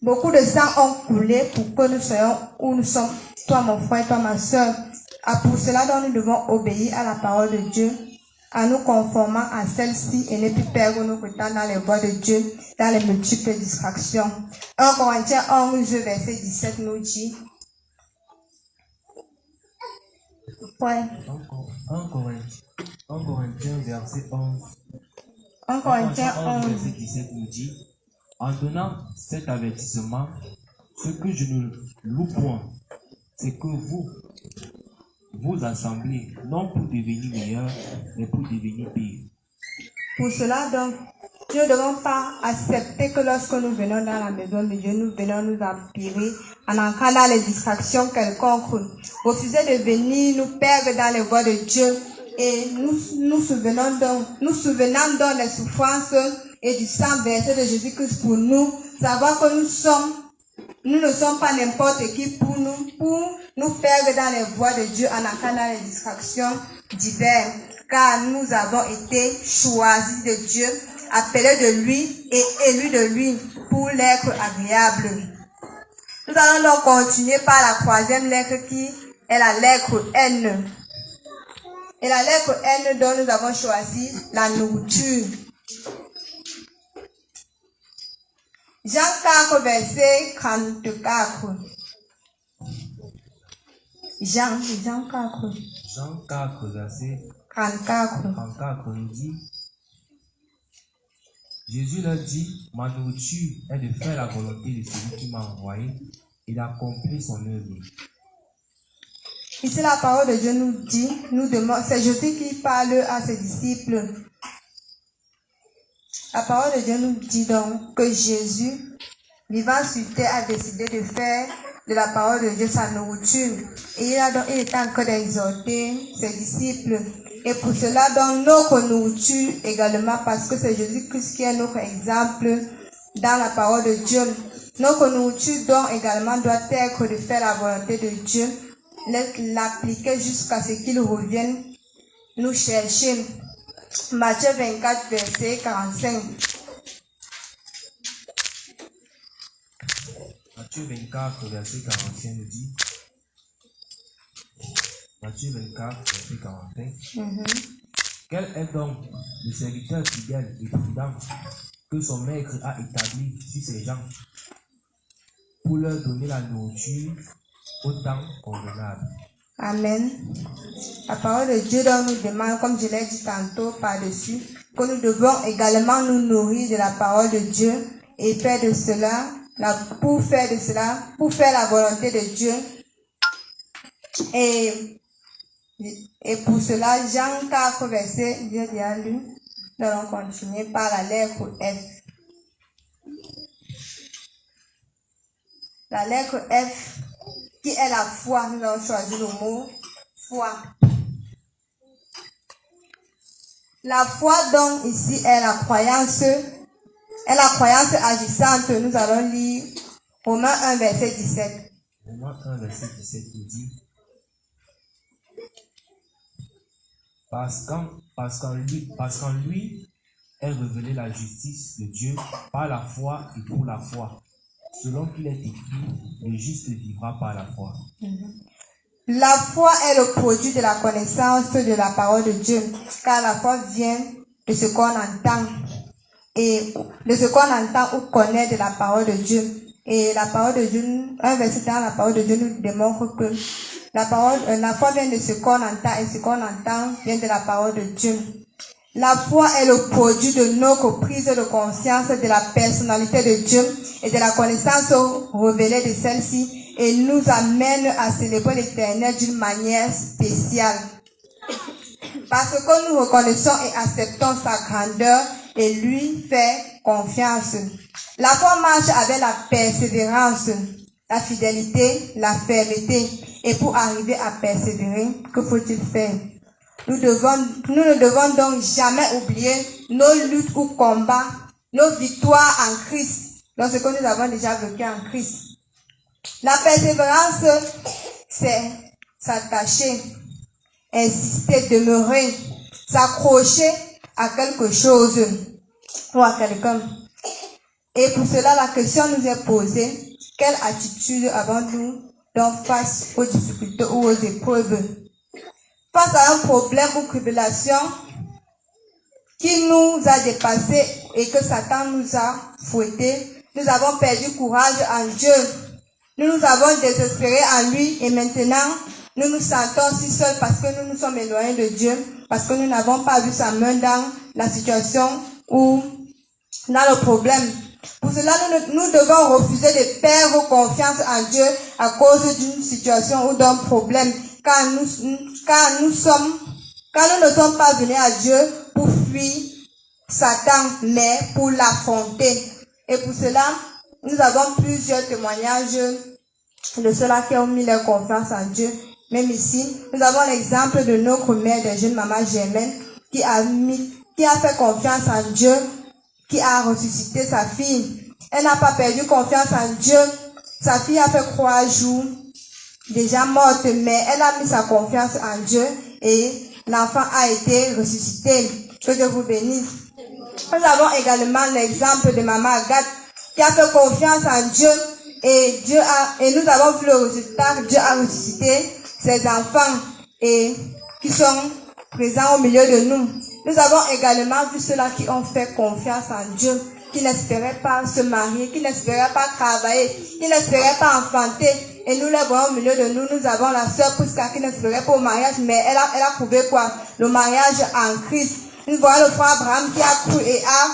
Beaucoup de sang ont coulé pour que nous soyons où nous sommes. Toi mon frère, toi ma soeur. Pour cela dont nous devons obéir à la parole de Dieu, en nous conformant à celle-ci et ne plus perdre notre temps dans les voies de Dieu, dans les multiples distractions. 1 Corinthiens 11, verset 17 nous dit, 1 Corinthiens, verset 11. 1 Corinthiens 11, verset 17 nous dit, en donnant cet avertissement, ce que je ne loue point, c'est que vous assemblez, non pour devenir meilleur, mais pour devenir pire. Pour cela donc, nous ne devons pas accepter que lorsque nous venons dans la maison de Dieu, nous venons nous empirer en entrant dans les distractions quelconques. Refuser de venir nous perdre dans les voies de Dieu et nous souvenant donc des souffrances et du sang versé de Jésus-Christ pour nous, savoir que nous ne sommes pas n'importe qui pour nous perdre dans les voies de Dieu en entrant dans les distractions diverses. Car nous avons été choisis de Dieu, appelés de lui et élus de lui pour l'être agréable. Nous allons donc continuer par la troisième lettre qui est la lettre N. Et la lettre N dont nous avons choisi la nourriture. Jean 4, verset 34. Jean 4. Jean 4, verset 34. 34 nous dit, Jésus leur dit, ma nourriture est de faire la volonté de celui qui m'a envoyé et d'accomplir son œuvre. Ici, la parole de Dieu nous dit, nous demande, c'est Jésus qui parle à ses disciples. La parole de Dieu nous dit donc que Jésus, vivant sur terre, a décidé de faire de la parole de Dieu sa nourriture. Et il était en train d'exhorter ses disciples. Et pour cela, donc, notre nourriture également, parce que c'est Jésus-Christ qui est notre exemple dans la parole de Dieu. Notre nourriture, donc, également, doit être de faire la volonté de Dieu, l'appliquer jusqu'à ce qu'il revienne nous chercher. Matthieu 24, verset 45. Matthieu 24, verset 45 nous dit, Matthieu 24, verset 45, Quel est donc le serviteur fidèle et prudent que son maître a établi sur ses gens pour leur donner la nourriture au temps convenable? Amen. La parole de Dieu donc nous demande, comme je l'ai dit tantôt par-dessus, que nous devons également nous nourrir de la parole de Dieu et faire de cela, pour faire la volonté de Dieu. Et pour cela, Jean 4, verset, Dieu dit à lui, nous allons continuer par la lettre F. La lettre F, qui est la foi, nous avons choisi le mot foi. La foi donc ici est la croyance agissante. Nous allons lire Romains 1, verset 17. Romains 1, verset 17 nous dit, Parce qu'en lui est révélée la justice de Dieu par la foi et pour la foi. Selon qu'il est écrit, le juste vivra par la foi. La foi est le produit de la connaissance de la parole de Dieu, car la foi vient de ce qu'on entend, et de ce qu'on entend ou connaît de la parole de Dieu. Et la parole de Dieu, un verset dans la parole de Dieu nous démontre que la foi vient de ce qu'on entend, et ce qu'on entend vient de la parole de Dieu. La foi est le produit de notre prise de conscience de la personnalité de Dieu et de la connaissance révélée de celle-ci, et nous amène à célébrer l'Éternel d'une manière spéciale. Parce que nous reconnaissons et acceptons sa grandeur et lui fait confiance. La foi marche avec la persévérance, la fidélité, la fermeté. Et pour arriver à persévérer, que faut-il faire? Nous ne devons donc jamais oublier nos luttes ou combats, nos victoires en Christ, dans ce que nous avons déjà vécu en Christ. La persévérance, c'est s'attacher, insister, demeurer, s'accrocher à quelque chose ou à quelqu'un. Et pour cela, la question nous est posée, quelle attitude avons-nous donc face aux difficultés ou aux épreuves? Face à un problème ou tribulation qui nous a dépassés et que Satan nous a fouettés, nous avons perdu courage en Dieu. Nous nous avons désespéré en lui et maintenant nous nous sentons si seuls parce que nous nous sommes éloignés de Dieu, parce que nous n'avons pas vu sa main dans la situation ou dans le problème. Pour cela, nous devons refuser de perdre confiance en Dieu à cause d'une situation ou d'un problème, car nous ne sommes pas venus à Dieu pour fuir Satan, mais pour l'affronter. Et pour cela, nous avons plusieurs témoignages de ceux-là qui ont mis leur confiance en Dieu. Même ici, nous avons l'exemple de notre mère de jeune maman Germaine qui a fait confiance en Dieu, qui a ressuscité sa fille. Elle n'a pas perdu confiance en Dieu. Sa fille a fait 3 jours déjà morte, mais elle a mis sa confiance en Dieu et l'enfant a été ressuscité. Que Dieu vous bénisse. Nous avons également l'exemple de maman Agathe qui a fait confiance en Dieu et nous avons vu le résultat. Dieu a ressuscité ses enfants et qui sont présent au milieu de nous. Nous avons également vu ceux-là qui ont fait confiance en Dieu, qui n'espéraient pas se marier, qui n'espéraient pas travailler, qui n'espéraient pas enfanter. Et nous les voyons au milieu de nous. Nous avons la sœur Prisca qui n'espérait pas au mariage, mais elle a trouvé quoi? Le mariage en Christ. Nous voyons le frère Abraham qui a cru et a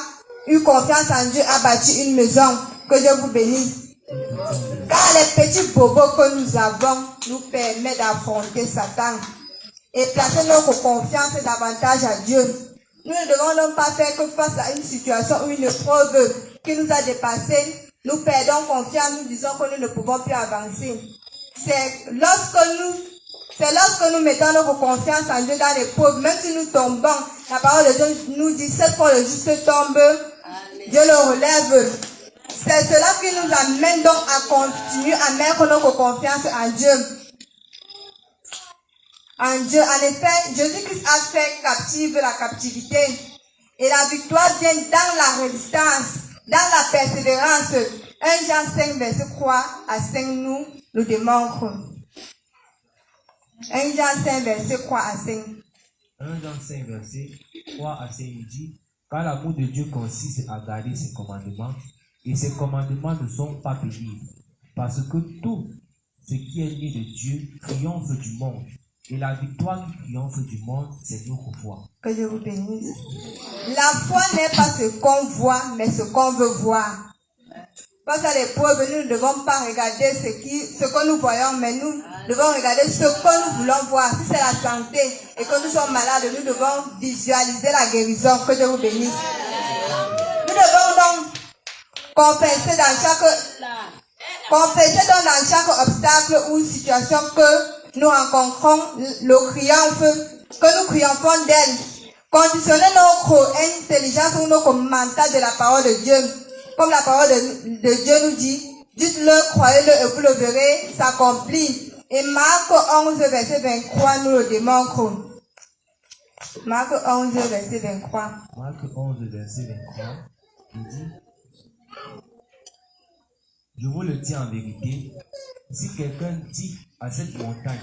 eu confiance en Dieu, a bâti une maison. Que Dieu vous bénisse. Car les petits bobos que nous avons nous permettent d'affronter Satan et placer notre confiance davantage à Dieu. Nous ne devons donc pas faire que face à une situation ou une épreuve qui nous a dépassés, nous perdons confiance, nous disons que nous ne pouvons plus avancer. C'est lorsque nous mettons notre confiance en Dieu dans l'épreuve, même si nous tombons, la parole de Dieu nous dit, cette fois le juste tombe, Dieu le relève. C'est cela qui nous amène donc à continuer à mettre notre confiance en Dieu. En Dieu, en effet, Jésus-Christ a fait captive la captivité. Et la victoire vient dans la résistance, dans la persévérance. 1 Jean 5, verset 3 à 5 nous le démontre. 1 Jean 5, verset 3 à 5. 1 Jean 5, verset 3 à 5, il dit, car l'amour de Dieu consiste à garder ses commandements, et ses commandements ne sont pas pénibles, parce que tout ce qui est né de Dieu triomphe du monde. Et la victoire qui triomphe du monde, c'est notre foi. Que Dieu vous bénisse. La foi n'est pas ce qu'on voit, mais ce qu'on veut voir. Face à l'épreuve, nous ne devons pas regarder ce que nous voyons, mais nous devons regarder ce que nous voulons voir. Si c'est la santé et que nous sommes malades, nous devons visualiser la guérison. Que Dieu vous bénisse. Nous devons donc confesser dans chaque obstacle ou situation que nous rencontrons le triomphe, que nous triomphons d'elle. Conditionner notre intelligence ou notre mental de la parole de Dieu. Comme la parole de Dieu nous dit, dites-le, croyez-le et vous le verrez s'accomplir. Et Marc 11, verset 23 nous le démontre. Marc 11, verset 23. Marc 11, verset 23, il dit, je vous le dis en vérité, si quelqu'un dit à cette montagne,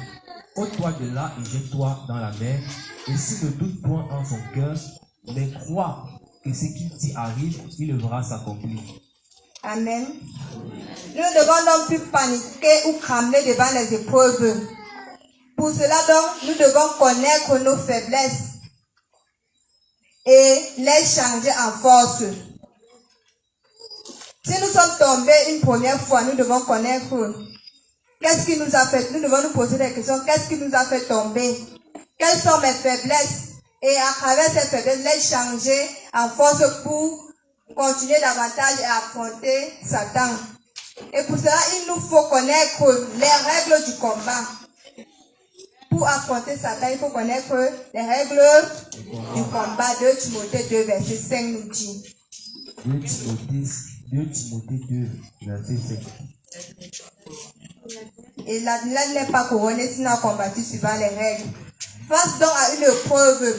ôte-toi de là et jette-toi dans la mer, et s'il ne doute point en son cœur, mais croit que ce qu'il dit arrive, il le verra s'accomplir. Amen. Nous ne devons donc plus paniquer ou trembler devant les épreuves. Pour cela donc, nous devons connaître nos faiblesses et les changer en force. Si nous sommes tombés une première fois, nous devons connaître qu'est-ce qui nous a fait. Nous devons nous poser des questions. Qu'est-ce qui nous a fait tomber? Quelles sont mes faiblesses? Et à travers ces faiblesses, les changer en force pour continuer davantage et affronter Satan. Et pour cela, il nous faut connaître les règles du combat. Pour affronter Satan, il faut connaître les règles du combat. 2 Timothée 2, verset 5 nous dit. 2 Timothée 2, verset 5. Et l'athlète n'est pas couronné s'il n'a combattu suivant les règles. Face donc à une épreuve,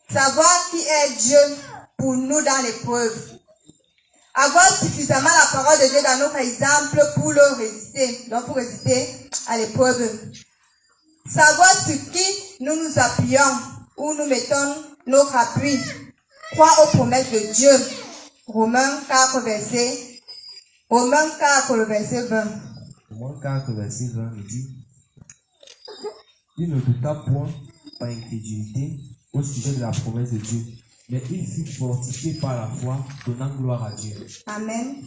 savoir qui est Dieu pour nous dans l'épreuve. Avoir suffisamment la parole de Dieu dans notre exemple pour le résister, donc pour résister à l'épreuve. Savoir sur qui nous nous appuyons, où nous mettons notre appui. Croire aux promesses de Dieu. Romains 4, verset 20. Romains 4, verset 20, il dit, il ne douta point par incrédulité au sujet de la promesse de Dieu, mais il fut fortifié par la foi, donnant gloire à Dieu. Amen.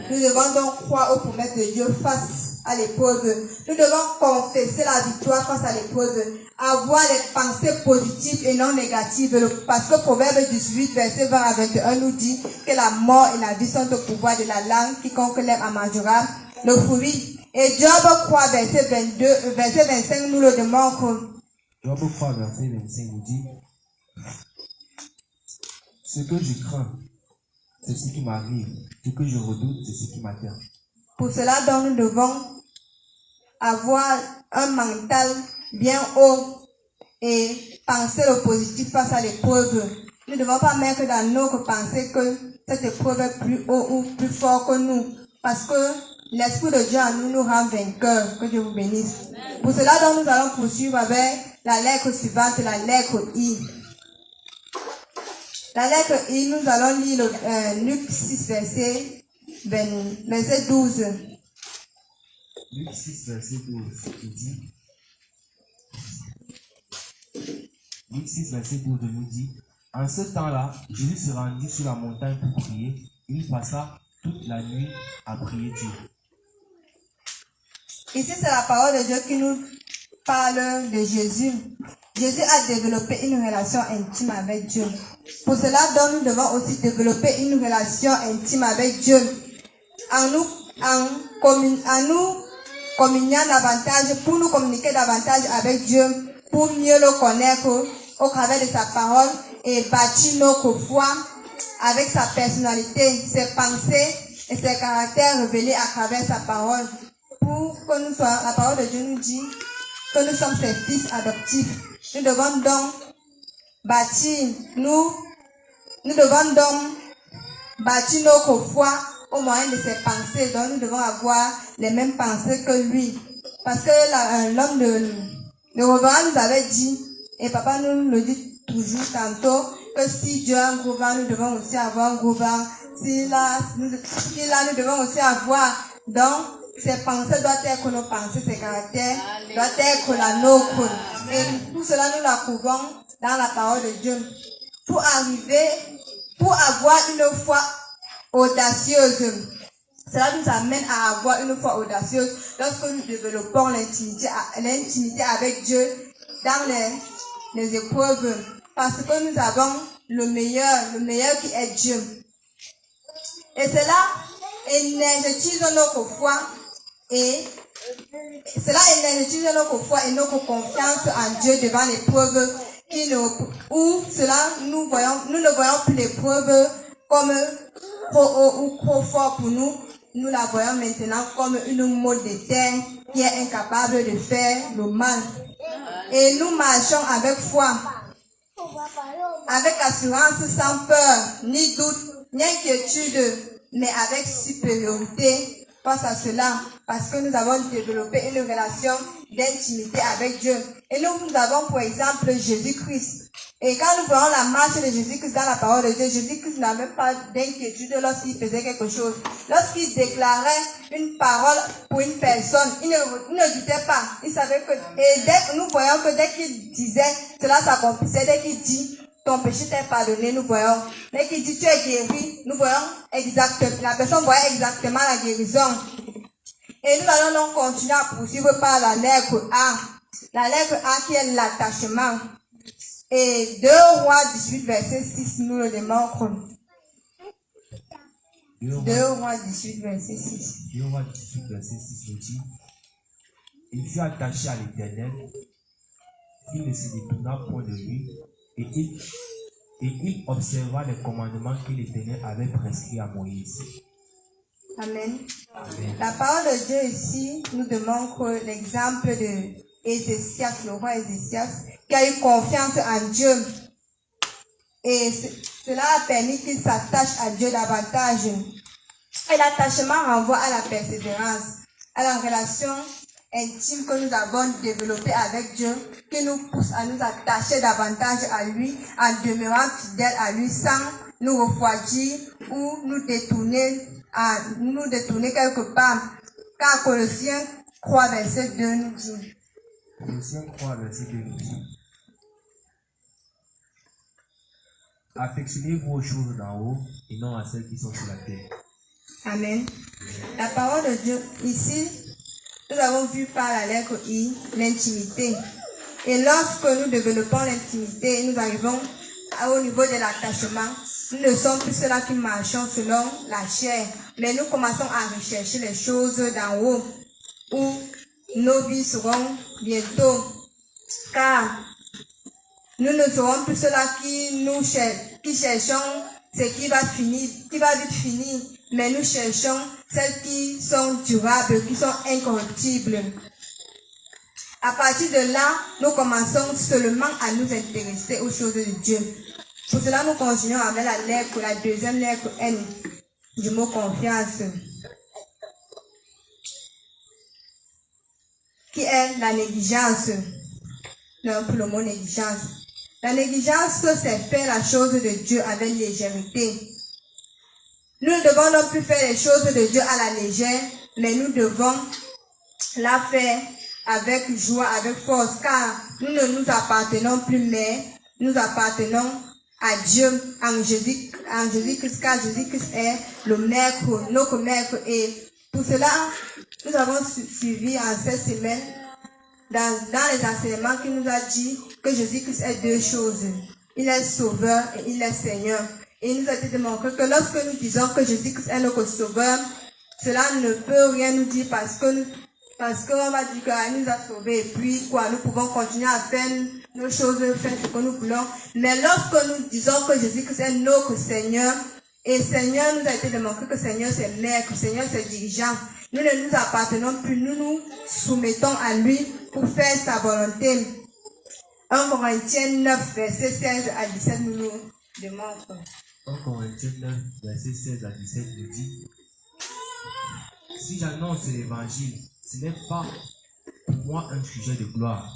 Nous devons donc croire aux promesses de Dieu face à l'épreuve. Nous devons confesser la victoire face à l'épreuve. Avoir les pensées positives et non négatives. Parce que Proverbe 18, verset 20 à 21 nous dit que la mort et la vie sont au pouvoir de la langue. Quiconque l'aime en mangera le fruit. Et Job 3, verset 25 nous le démontre. Job 3, verset 25 nous dit, ce que je crains, c'est ce qui m'arrive. Ce que je redoute, c'est ce qui m'atteint. Pour cela, donc, nous devons avoir un mental bien haut et penser le positif face à l'épreuve. Nous ne devons pas mettre dans notre pensée que cette épreuve est plus haut ou plus fort que nous. Parce que l'Esprit de Dieu en nous nous rend vainqueurs. Que Dieu vous bénisse. Pour cela, donc, nous allons poursuivre avec la lettre suivante, la lettre I. La lettre I, nous allons lire Luc 6, verset 12. Luc 6, verset 12, il dit, Luc 6, verset 12 nous dit, en ce temps-là, Jésus se rendit sur la montagne pour prier. Il passa toute la nuit à prier Dieu. Ici, c'est la parole de Dieu qui nous parle de Jésus. Jésus a développé une relation intime avec Dieu. Pour cela, donc, nous devons aussi développer une relation intime avec Dieu. En nous communiant davantage, pour nous communiquer davantage avec Dieu, pour mieux le connaître au travers de sa parole et bâtir notre foi avec sa personnalité, ses pensées et ses caractères révélés à travers sa parole. Pour que nous soyons, la parole de Dieu nous dit que nous sommes ses fils adoptifs. Nous devons donc bâtir notre foi au moyen de ses pensées. Donc nous devons avoir les mêmes pensées que lui. Parce que l'homme de Reverend nous avait dit, et papa nous le dit toujours tantôt, que si Dieu a un gros vent, nous devons aussi avoir un gros vent. S'il a, nous devons aussi avoir. Donc, ses pensées doivent être nos pensées, ses caractères doivent être la nôtre. Et tout cela, nous la trouvons dans la parole de Dieu. Pour avoir une foi audacieuse, cela nous amène à avoir une foi audacieuse lorsque nous développons l'intimité avec Dieu dans les épreuves. Parce que nous avons le meilleur qui est Dieu. Et cela énergétise notre foi et notre confiance en Dieu devant l'épreuve où nous ne voyons plus l'épreuve comme trop fort pour nous. Nous la voyons maintenant comme une motte de terre qui est incapable de faire le mal. Et nous marchons avec foi, avec assurance, sans peur, ni doute, ni inquiétude, mais avec supériorité face à cela, parce que nous avons développé une relation d'intimité avec Dieu. Et nous avons pour exemple Jésus-Christ. Et quand nous voyons la marche de Jésus-Christ dans la parole de Dieu, Jésus-Christ n'avait pas d'inquiétude lorsqu'il faisait quelque chose. Lorsqu'il déclarait une parole pour une personne, il ne doutait pas. Il savait que, et nous voyons que dès qu'il disait, cela s'accomplissait. Dès qu'il dit, ton péché t'est pardonné, nous voyons. Dès qu'il dit, tu es guéri, nous voyons exactement, la personne voyait exactement la guérison. Et nous allons donc continuer à poursuivre par la lettre A. La lettre A qui est l'attachement. Et 2 Rois 18, verset 6, nous le démontrons. 2 Rois 18, verset 6. 2 Rois 18, verset 6 nous dit, il fut attaché à l'Éternel, il ne se détourna point de lui, et il observa les commandements que l'Éternel avait prescrits à Moïse. Amen. Amen. La parole de Dieu ici nous démontre l'exemple de Ézéchias, le roi Ézéchias, qui a eu confiance en Dieu. Et cela a permis qu'il s'attache à Dieu davantage. Et l'attachement renvoie à la persévérance, à la relation intime que nous avons développée avec Dieu, qui nous pousse à nous attacher davantage à lui, en demeurant fidèles à lui, sans nous refroidir ou nous détourner quelque part. Car Colossiens 3, verset 2 nous dit. Colossiens 3, verset 2 nous dit. Affectionnez-vous aux choses d'en haut et non à celles qui sont sur la terre. Amen. La parole de Dieu, ici, nous avons vu par la lettre I, l'intimité. Et lorsque nous développons l'intimité, nous arrivons au niveau de l'attachement. Nous ne sommes plus ceux-là qui marchons selon la chair, mais nous commençons à rechercher les choses d'en haut, où nos vies seront bientôt. Car nous ne serons plus ceux-là qui cherchons ce qui va vite finir, mais nous cherchons celles qui sont durables, qui sont incorruptibles. À partir de là, nous commençons seulement à nous intéresser aux choses de Dieu. Pour cela, nous continuons avec la deuxième lettre N du mot confiance, qui est la négligence. Non, pour le mot négligence. La négligence, c'est faire la chose de Dieu avec légèreté. Nous ne devons non plus faire les choses de Dieu à la légère, mais nous devons la faire avec joie, avec force, car nous ne nous appartenons plus, mais nous appartenons à Dieu en Jésus-Christ, car Jésus-Christ est le maître, notre maître. Et pour cela, nous avons suivi en cette semaine, dans les enseignements, qu'il nous a dit que Jésus-Christ est deux choses. Il est sauveur et il est Seigneur. Et il nous a été démontré que lorsque nous disons que Jésus-Christ est notre sauveur, cela ne peut rien nous dire parce qu'on va dire qu'il nous a sauvés et puis quoi, nous pouvons continuer à faire nos choses, faire ce que nous voulons. Mais lorsque nous disons que Jésus-Christ est notre Seigneur, et Seigneur nous a été démontré que Seigneur c'est maître, Seigneur c'est dirigeant, nous ne nous appartenons plus, nous nous soumettons à lui pour faire sa volonté. 1 Corinthiens 9, verset 16 à 17 nous démontre. 1 Corinthiens 9, verset 16 à 17 nous dit: si j'annonce l'évangile, ce n'est pas pour moi un sujet de gloire,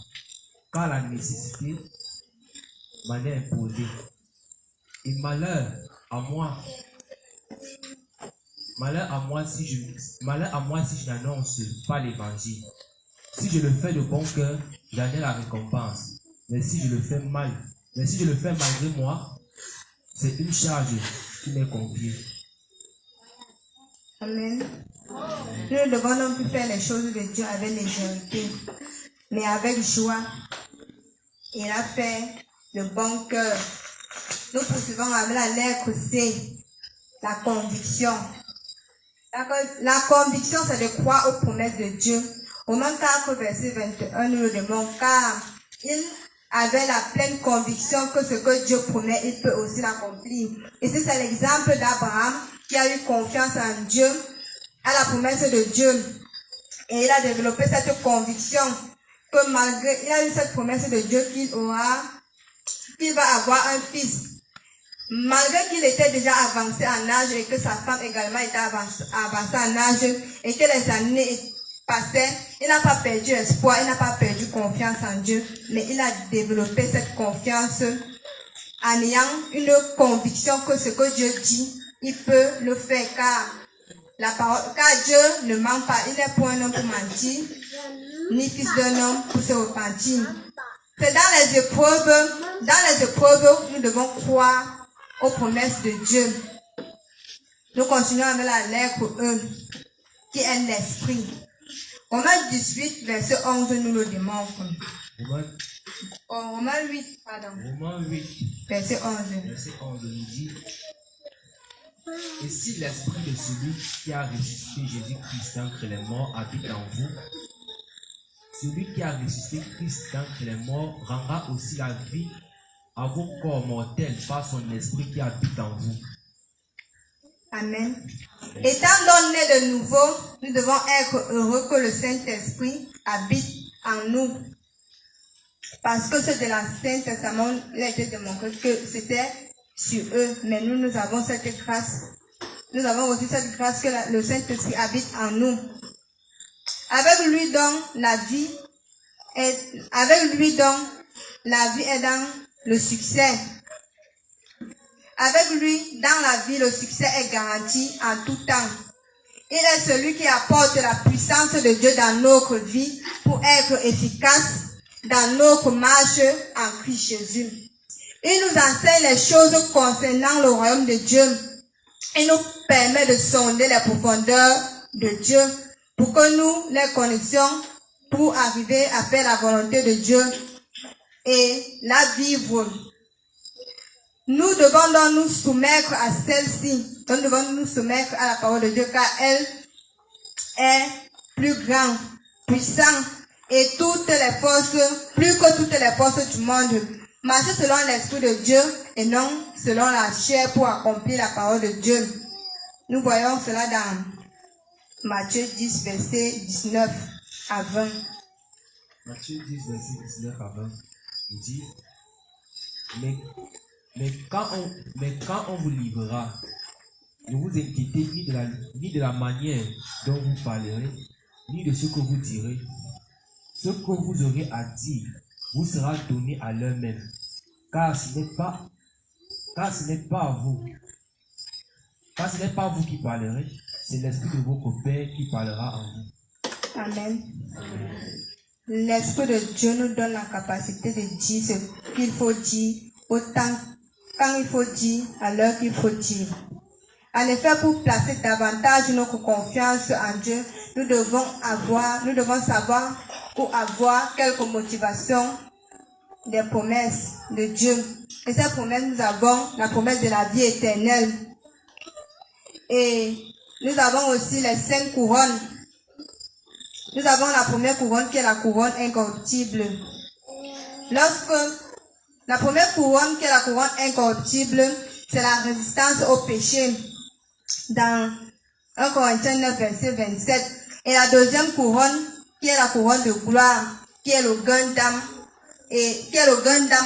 car la nécessité m'en est imposée. Et malheur à moi si je n'annonce pas l'évangile. Si je le fais de bon cœur, j'en ai la récompense. Mais si je le fais malgré moi, c'est une charge qui m'est confiée. Amen. Nous ne devons non plus faire les choses de Dieu avec légèreté, mais avec joie. Il a fait de bon cœur. Nous poursuivons avec la lettre C, la conviction. La conviction, c'est de croire aux promesses de Dieu. Romains 4, verset 21, nous le démontre, car il avait la pleine conviction que ce que Dieu promet, il peut aussi l'accomplir. Et c'est l'exemple d'Abraham qui a eu confiance en Dieu, à la promesse de Dieu. Et il a développé cette conviction que malgré, il a eu cette promesse de Dieu qu'il va avoir un fils. Malgré qu'il était déjà avancé en âge et que sa femme également était avancée en âge et que les années passaient, il n'a pas perdu espoir, il n'a pas perdu confiance en Dieu, mais il a développé cette confiance en ayant une conviction que ce que Dieu dit, il peut le faire car Dieu ne ment pas, il n'est point un homme pour mentir, ni fils d'un homme pour se repentir. C'est dans les épreuves, nous devons croire aux promesses de Dieu. Nous continuons avec la lettre E, qui est l'esprit. Romains 18, verset 11, nous le démontre. Romains 8, verset 11. Verset 11 nous dit: et si l'esprit de celui qui a ressuscité Jésus-Christ d'entre les morts habite en vous, celui qui a ressuscité Christ d'entre les morts rendra aussi la vie à vos corps mortels par son esprit qui habite en vous. Amen. Étant donc nés de nouveau, nous devons être heureux que le Saint-Esprit habite en nous. Parce que ceux de l'Ancien Testament, il a été démontré que c'était sur eux. Mais nous avons cette grâce. Nous avons aussi cette grâce que le Saint-Esprit habite en nous. Avec lui donc, la vie est dans le succès. Avec lui, dans la vie, le succès est garanti en tout temps. Il est celui qui apporte la puissance de Dieu dans notre vie pour être efficace dans notre marche en Christ Jésus. Il nous enseigne les choses concernant le royaume de Dieu. Il nous permet de sonder les profondeurs de Dieu pour que nous les connaissions pour arriver à faire la volonté de Dieu et la vivre. Nous devons donc nous soumettre à celle-ci. Nous devons nous soumettre à la parole de Dieu car elle est plus grande, puissante et plus que toutes les forces du monde. Marcher selon l'Esprit de Dieu et non selon la chair pour accomplir la parole de Dieu. Nous voyons cela dans Matthieu 10, verset 19 à 20. Matthieu 10, verset 19 à 20, il dit: mais quand on vous livrera, ne vous inquiétez ni de la manière dont vous parlerez, ni de ce que vous direz. Ce que vous aurez à dire, vous sera donné à l'heure même. Car ce n'est pas vous qui parlerez, c'est l'Esprit de votre Père qui parlera en vous. Amen. L'Esprit de Dieu nous donne la capacité de dire ce qu'il faut dire, autant quand il faut dire, à l'heure qu'il faut dire. En effet, pour placer davantage notre confiance en Dieu, nous devons savoir ou avoir quelques motivations des promesses de Dieu. Et ces promesses, nous avons la promesse de la vie éternelle. Et nous avons aussi les 5 couronnes. Nous avons la première couronne qui est la couronne incorruptible. La première couronne qui est la couronne incorruptible, c'est la résistance au péché dans 1 Corinthiens 9, verset 27. Et la deuxième couronne qui est la couronne de gloire, qui est le gain d'âme,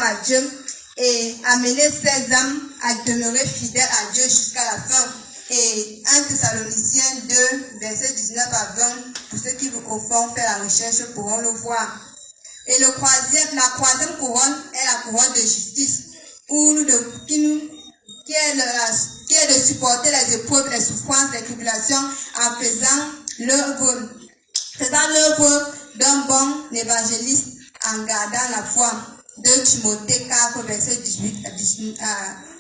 à Dieu, et amener ces âmes à demeurer fidèles à Dieu jusqu'à la fin. Et 1 Thessaloniciens 2, verset 19 à 20, pour ceux qui au fond faire la recherche pourront le voir. Et la troisième couronne est la couronne de justice, qui est de supporter les épreuves, les souffrances, les tribulations, en faisant l'œuvre d'un bon évangéliste, en gardant la foi. 2 Timothée 4, verset 18 à 19,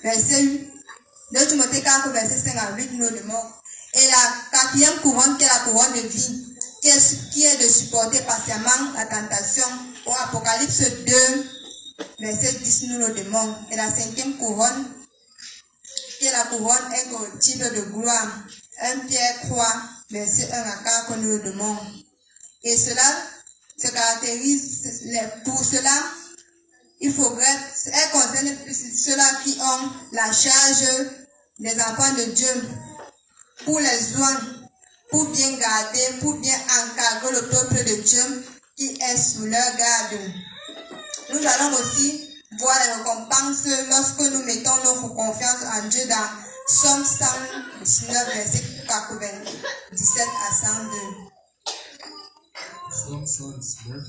verset 8. 2 Timothée 4, verset 5 à 8, nous le mort. Et la quatrième couronne, qui est la couronne de vie, qui est de supporter patiemment la tentation. Au Apocalypse 2, verset 10, nous le demandons. Et la cinquième couronne, qui est la couronne incorruptible de gloire. 1 Pierre 3, verset 1 à 4, nous le demandons. Et cela se caractérise, pour cela, elle concerne ceux-là qui ont la charge des enfants de Dieu, pour les joindre, pour bien garder, pour bien encadrer le peuple de Dieu qui est sous leur garde. Nous allons aussi voir les récompenses lorsque nous mettons notre confiance en Dieu dans Psaume 119, verset 97 à 102. Psaume 119,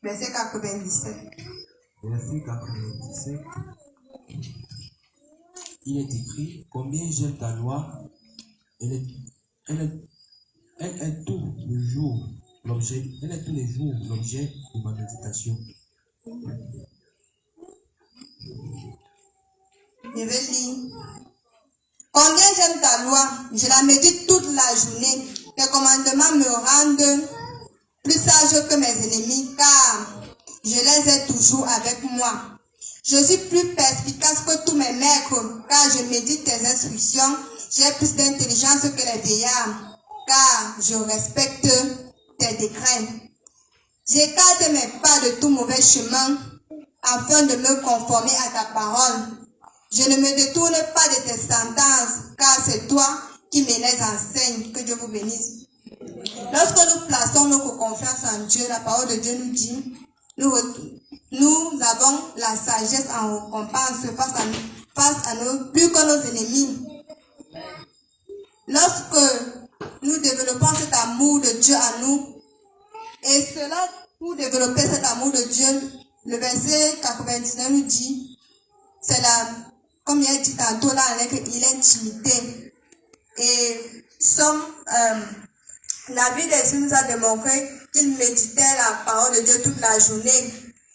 verset 97. verset 97. Il est écrit: combien j'aime ta loi, elle est tous les jours l'objet de ma méditation. Je vais lire. Combien j'aime ta loi, je la médite toute la journée. Tes commandements me rendent plus sage que mes ennemis, car je les ai toujours avec moi. Je suis plus perspicace que tous mes maîtres, car je médite tes instructions. J'ai plus d'intelligence que les vieillards, car je respecte tes décrets. J'écarte mes pas de tout mauvais chemin, afin de me conformer à ta parole. Je ne me détourne pas de tes sentences, car c'est toi qui me les enseignes. Que Dieu vous bénisse. Lorsque nous plaçons notre confiance en Dieu, la parole de Dieu nous dit, nous avons la sagesse en récompense face à nous, plus que nos ennemis. Lorsque nous développons cet amour de Dieu en nous, et cela, pour développer cet amour de Dieu, le verset 99 nous dit, c'est comme il a dit tantôt là, il est intimité. Et la vie d'Esprit nous a démontré qu'il méditait la parole de Dieu toute la journée.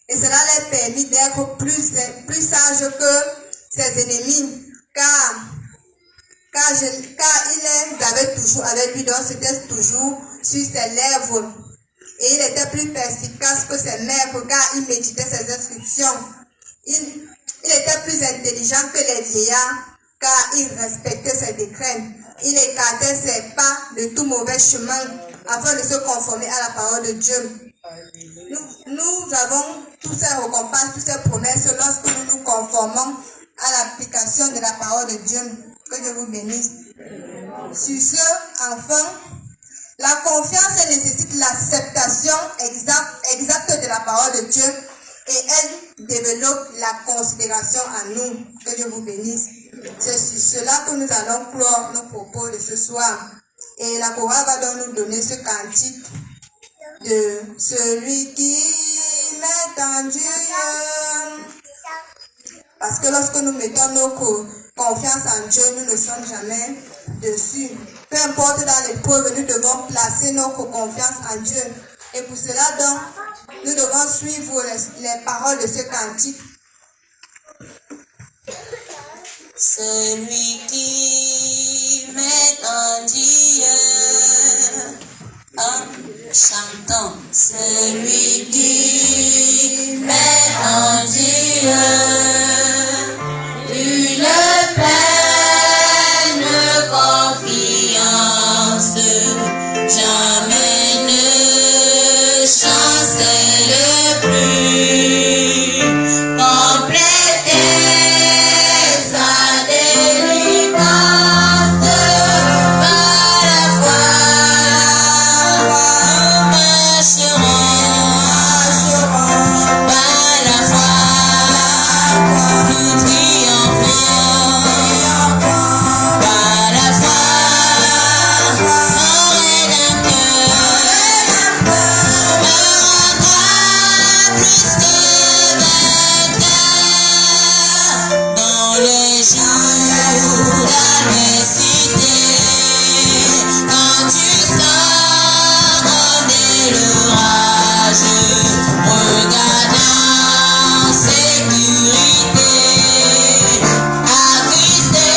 Et cela leur permis d'être plus sages que ses ennemis. Car il les avait toujours avec lui, donc c'était toujours sur ses lèvres. Et il était plus perspicace que ses maîtres, car il méditait ses instructions. Il était plus intelligent que les vieillards, car il respectait ses décrets. Il écartait ses pas de tout mauvais chemin, afin de se conformer à la parole de Dieu. Nous avons toutes ces récompenses, toutes ces promesses, lorsque nous nous conformons à l'application de la parole de Dieu. Que Dieu vous bénisse. Sur ce, enfin, la confiance nécessite l'acceptation exacte de la parole de Dieu, et elle développe la considération en nous. Que Dieu vous bénisse. C'est sur cela que nous allons clore nos propos de ce soir. Et la chorale va donc nous donner ce cantique. de celui qui met en Dieu. Parce que lorsque nous mettons nos confiance en Dieu, nous ne sommes jamais dessus. Peu importe dans l'épreuve, nous devons placer notre confiance en Dieu. Et pour cela, donc, nous devons suivre les paroles de ce cantique. Celui qui met en Dieu, en chantant. Celui qui met en Dieu, une pleine confiance, jamais ne chancelle plus, compléter sa délivrance par la foi. Nous marcherons par la foi, nous triompherons par la foi, mon Rédempteur me rendra plus que vainqueur dans les jours d'adversité. Quand tu sors de l'orage, regarde en sécurité, attristé,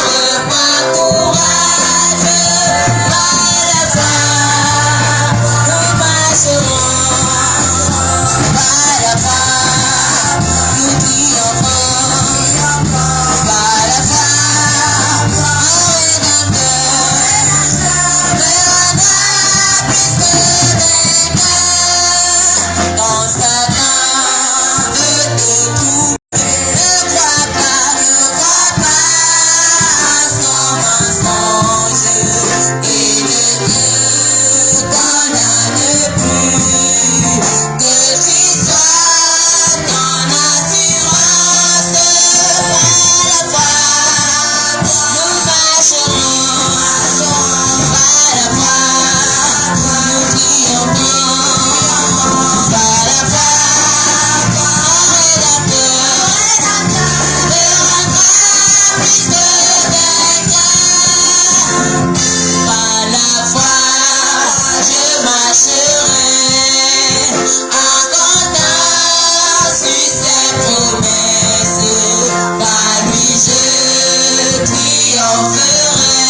reprends courage, par la foi, nous marcherons, par la foi, nous triompherons, par la foi, mon Rédempteur me rendra plus que vainqueur. Quand Satan veut te trouver, ne crois pas à son mensonge et ne te condamne plus. Que tu sois ton assurance, par la foi, nous marcherons, par la foi, nous triompherons, par la foi, mon Rédempteur me rendra plus que vainqueur. Par la foi, je marcherai en comptant sur ses promesses. Par lui, je triompherai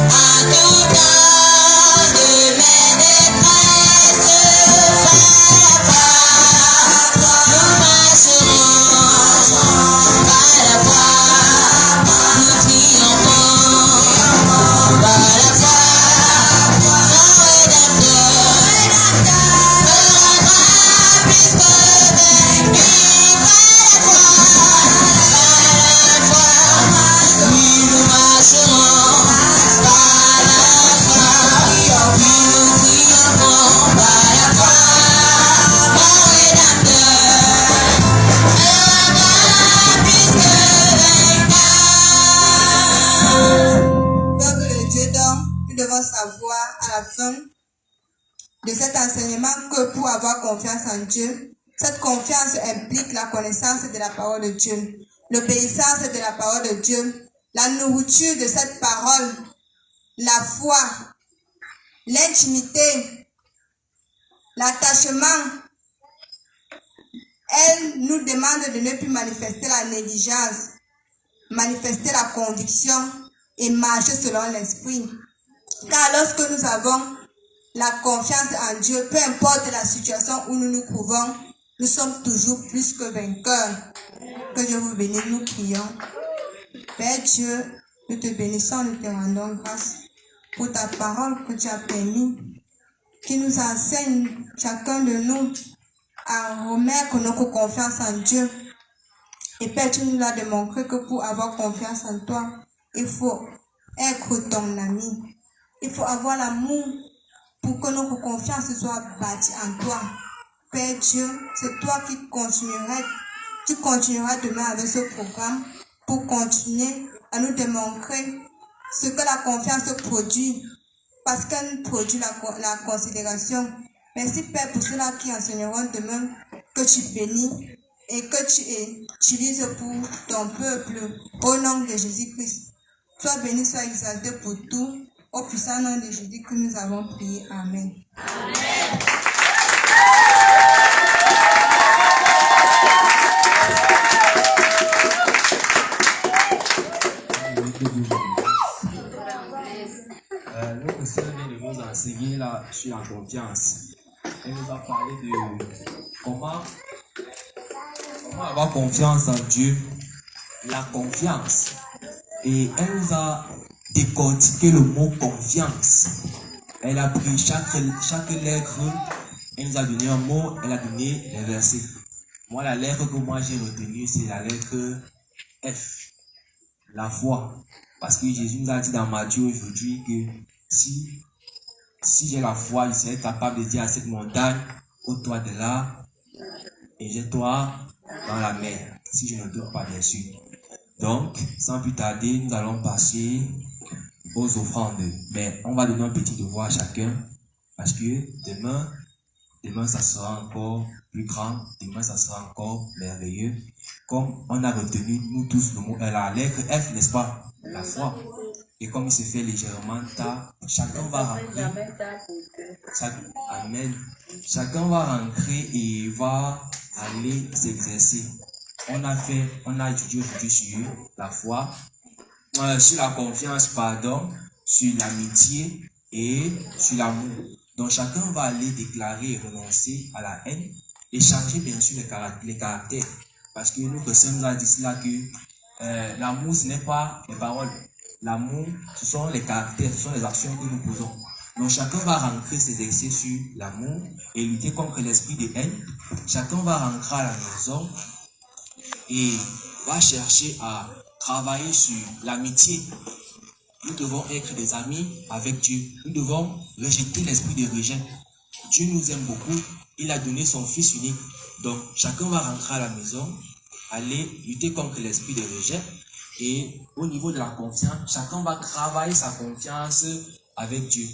en tout temps de mes détresses. Par la foi, nous marcherons, par la foi, nous triompherons, par la foi, mon Rédempteur me rendra plus que vainqueur. Par la foi, oui, nous marcherons, par la foi, oui, nous triompherons, par la foi, mon Rédempteur me rendra plus que vainqueur. Peuple de Dieu, donc, nous devons savoir à la fin de cet enseignement que pour avoir confiance en Dieu, cette confiance implique la connaissance de la parole de Dieu, l'obéissance de la parole de Dieu, la nourriture de cette parole, la foi, l'intimité, l'attachement. Elle nous demande de ne plus manifester la négligence, manifester la conviction et marcher selon l'esprit. Car lorsque nous avons la confiance en Dieu, peu importe la situation où nous nous trouvons, nous sommes toujours plus que vainqueurs. Que Dieu vous bénisse, nous prions. Père Dieu, nous te bénissons, nous te rendons grâce pour ta parole que tu as permis, qui nous enseigne chacun de nous à remettre notre confiance en Dieu. Et Père, tu nous as démontré que pour avoir confiance en toi, il faut être ton ami. Il faut avoir l'amour pour que notre confiance soit bâtie en toi. Père Dieu, c'est toi qui continueras demain avec ce programme pour continuer à nous démontrer ce que la confiance produit parce qu'elle produit la considération. Merci Père pour ceux-là qui enseigneront demain, que tu bénis et que tu utilises pour ton peuple. Au nom de Jésus-Christ, sois béni, sois exalté pour tout. Au puissant nom de Jésus que nous avons prié. Amen. Notre sœur vient de nous enseigner là, sur la confiance. Elle nous a parlé de comment avoir confiance en Dieu, la confiance. Et elle nous a décortiqué le mot confiance. Elle a pris chaque lettre, elle nous a donné un mot, elle a donné les versets. Moi, la lettre que moi j'ai retenue, c'est la lettre F, la foi. Parce que Jésus nous a dit dans Matthieu aujourd'hui que si j'ai la foi, je serai capable de dire à cette montagne, ôte-toi de là et jette-toi dans la mer. Si je ne doute pas, bien sûr. Donc, sans plus tarder, nous allons passer aux offrandes. Mais on va donner un petit devoir à chacun. Parce que demain ça sera encore plus grand. Demain ça sera encore merveilleux. Comme on a retenu, nous tous, la lettre F, n'est-ce pas? La foi. Et comme il se fait légèrement tard, chacun va rentrer. Amen. Chacun va rentrer et va aller s'exercer. On a étudié aujourd'hui sur la foi, sur la confiance, sur l'amitié et sur l'amour. Donc chacun va aller déclarer et renoncer à la haine et changer bien sûr les caractères. Parce que nous, personne nous a dit cela que l'amour ce n'est pas les paroles. L'amour, ce sont les caractères, ce sont les actions que nous posons. Donc chacun va rentrer s'exercer sur l'amour et lutter contre l'esprit de haine. Chacun va rentrer à la maison et va chercher à travailler sur l'amitié. Nous devons être des amis avec Dieu. Nous devons rejeter l'esprit de rejet. Dieu nous aime beaucoup. Il a donné son Fils unique. Donc, chacun va rentrer à la maison, aller lutter contre l'esprit de rejet. Et au niveau de la confiance, chacun va travailler sa confiance avec Dieu.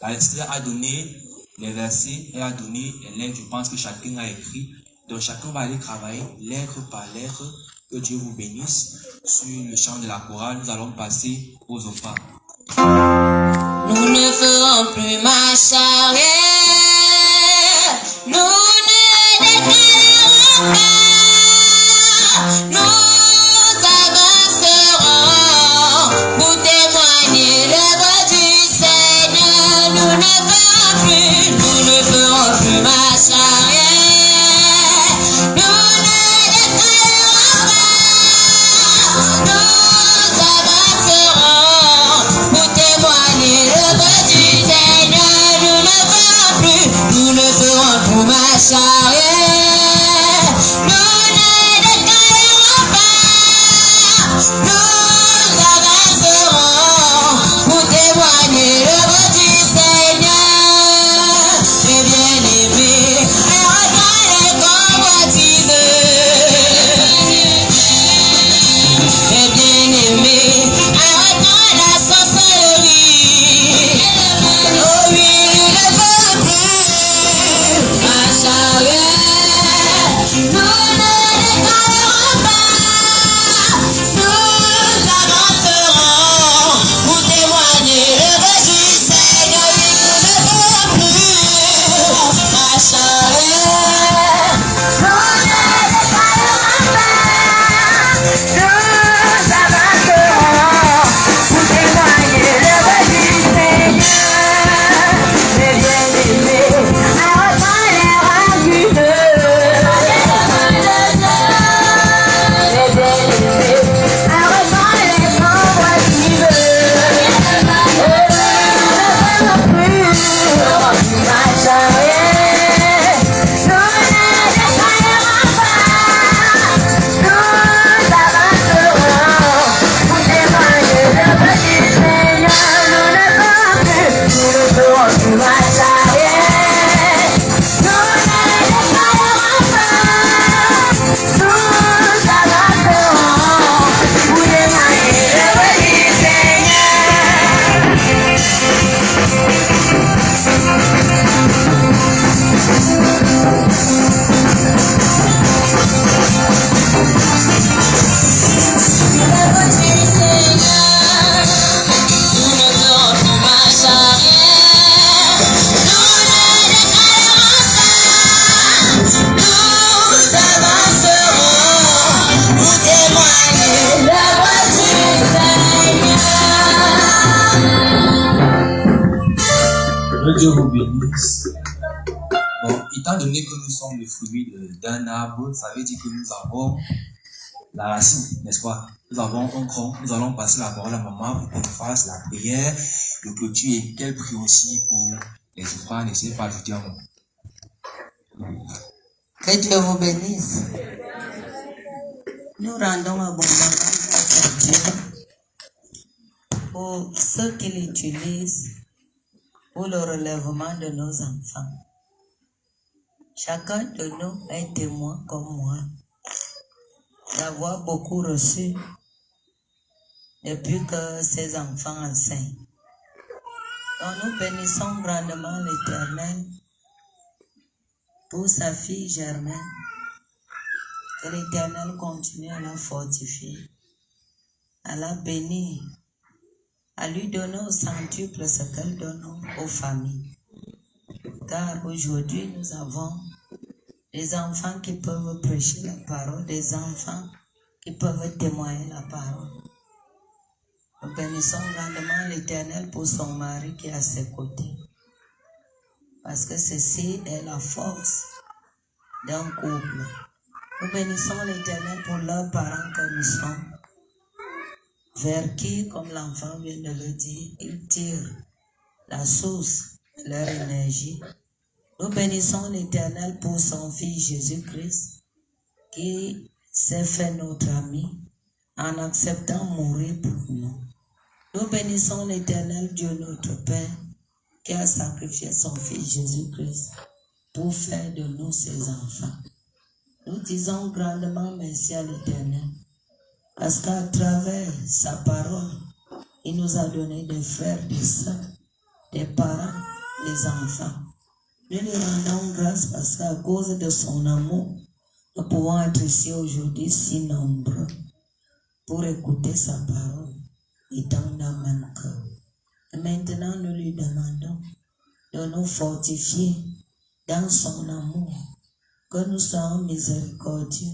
La sœur a donné les versets, elle a donné les lettres. Je pense que chacun a écrit. Donc, chacun va aller travailler lettre par lettre. Que Dieu vous bénisse. Sur le chant de la chorale, nous allons passer aux offrandes. Nous ne ferons plus marche arrière. Nous ne déclarerons pas. Nous avancerons pour témoigner l'œuvre du Seigneur. Nous ne ferons plus marche arrière. Nous avancerons pour témoigner l'œuvre du Seigneur. Nous ne ferons bénisse. Bon, étant donné que nous sommes le fruit d'un arbre, ça veut dire que nous avons la racine, n'est-ce pas? Nous avons un tronc, nous allons passer la parole à maman pour qu'elle fasse la prière de clôture et qu'elle prie aussi pour les offrandes. N'essayez pas d'ajouter un mot. Que Dieu vous bénisse. Nous rendons abondamment grâce à Dieu pour ceux qui l'utilisent pour le relèvement de nos enfants. Chacun de nous est témoin comme moi d'avoir beaucoup reçu depuis que ses enfants enseignent. Donc nous bénissons grandement l'Éternel pour sa fille Germaine. Que l'Éternel continue à la fortifier, à la bénir, à lui donner au centuple ce qu'elle donne aux familles. Car aujourd'hui, nous avons des enfants qui peuvent prêcher la parole, des enfants qui peuvent témoigner la parole. Nous bénissons grandement l'Éternel pour son mari qui est à ses côtés. Parce que ceci est la force d'un couple. Nous bénissons l'Éternel pour leurs parents que nous sommes, vers qui, comme l'enfant vient de le dire, ils tirent la source de leur énergie. Nous bénissons l'Éternel pour son Fils Jésus-Christ, qui s'est fait notre ami en acceptant mourir pour nous. Nous bénissons l'Éternel Dieu notre Père, qui a sacrifié son Fils Jésus-Christ pour faire de nous ses enfants. Nous disons grandement merci à l'Éternel, parce qu'à travers sa parole, il nous a donné des frères, des sœurs, des parents, des enfants. Nous lui rendons grâce parce qu'à cause de son amour, nous pouvons être ici aujourd'hui si nombreux pour écouter sa parole et dans le même cœur. Et maintenant, nous lui demandons de nous fortifier dans son amour, que nous soyons miséricordieux,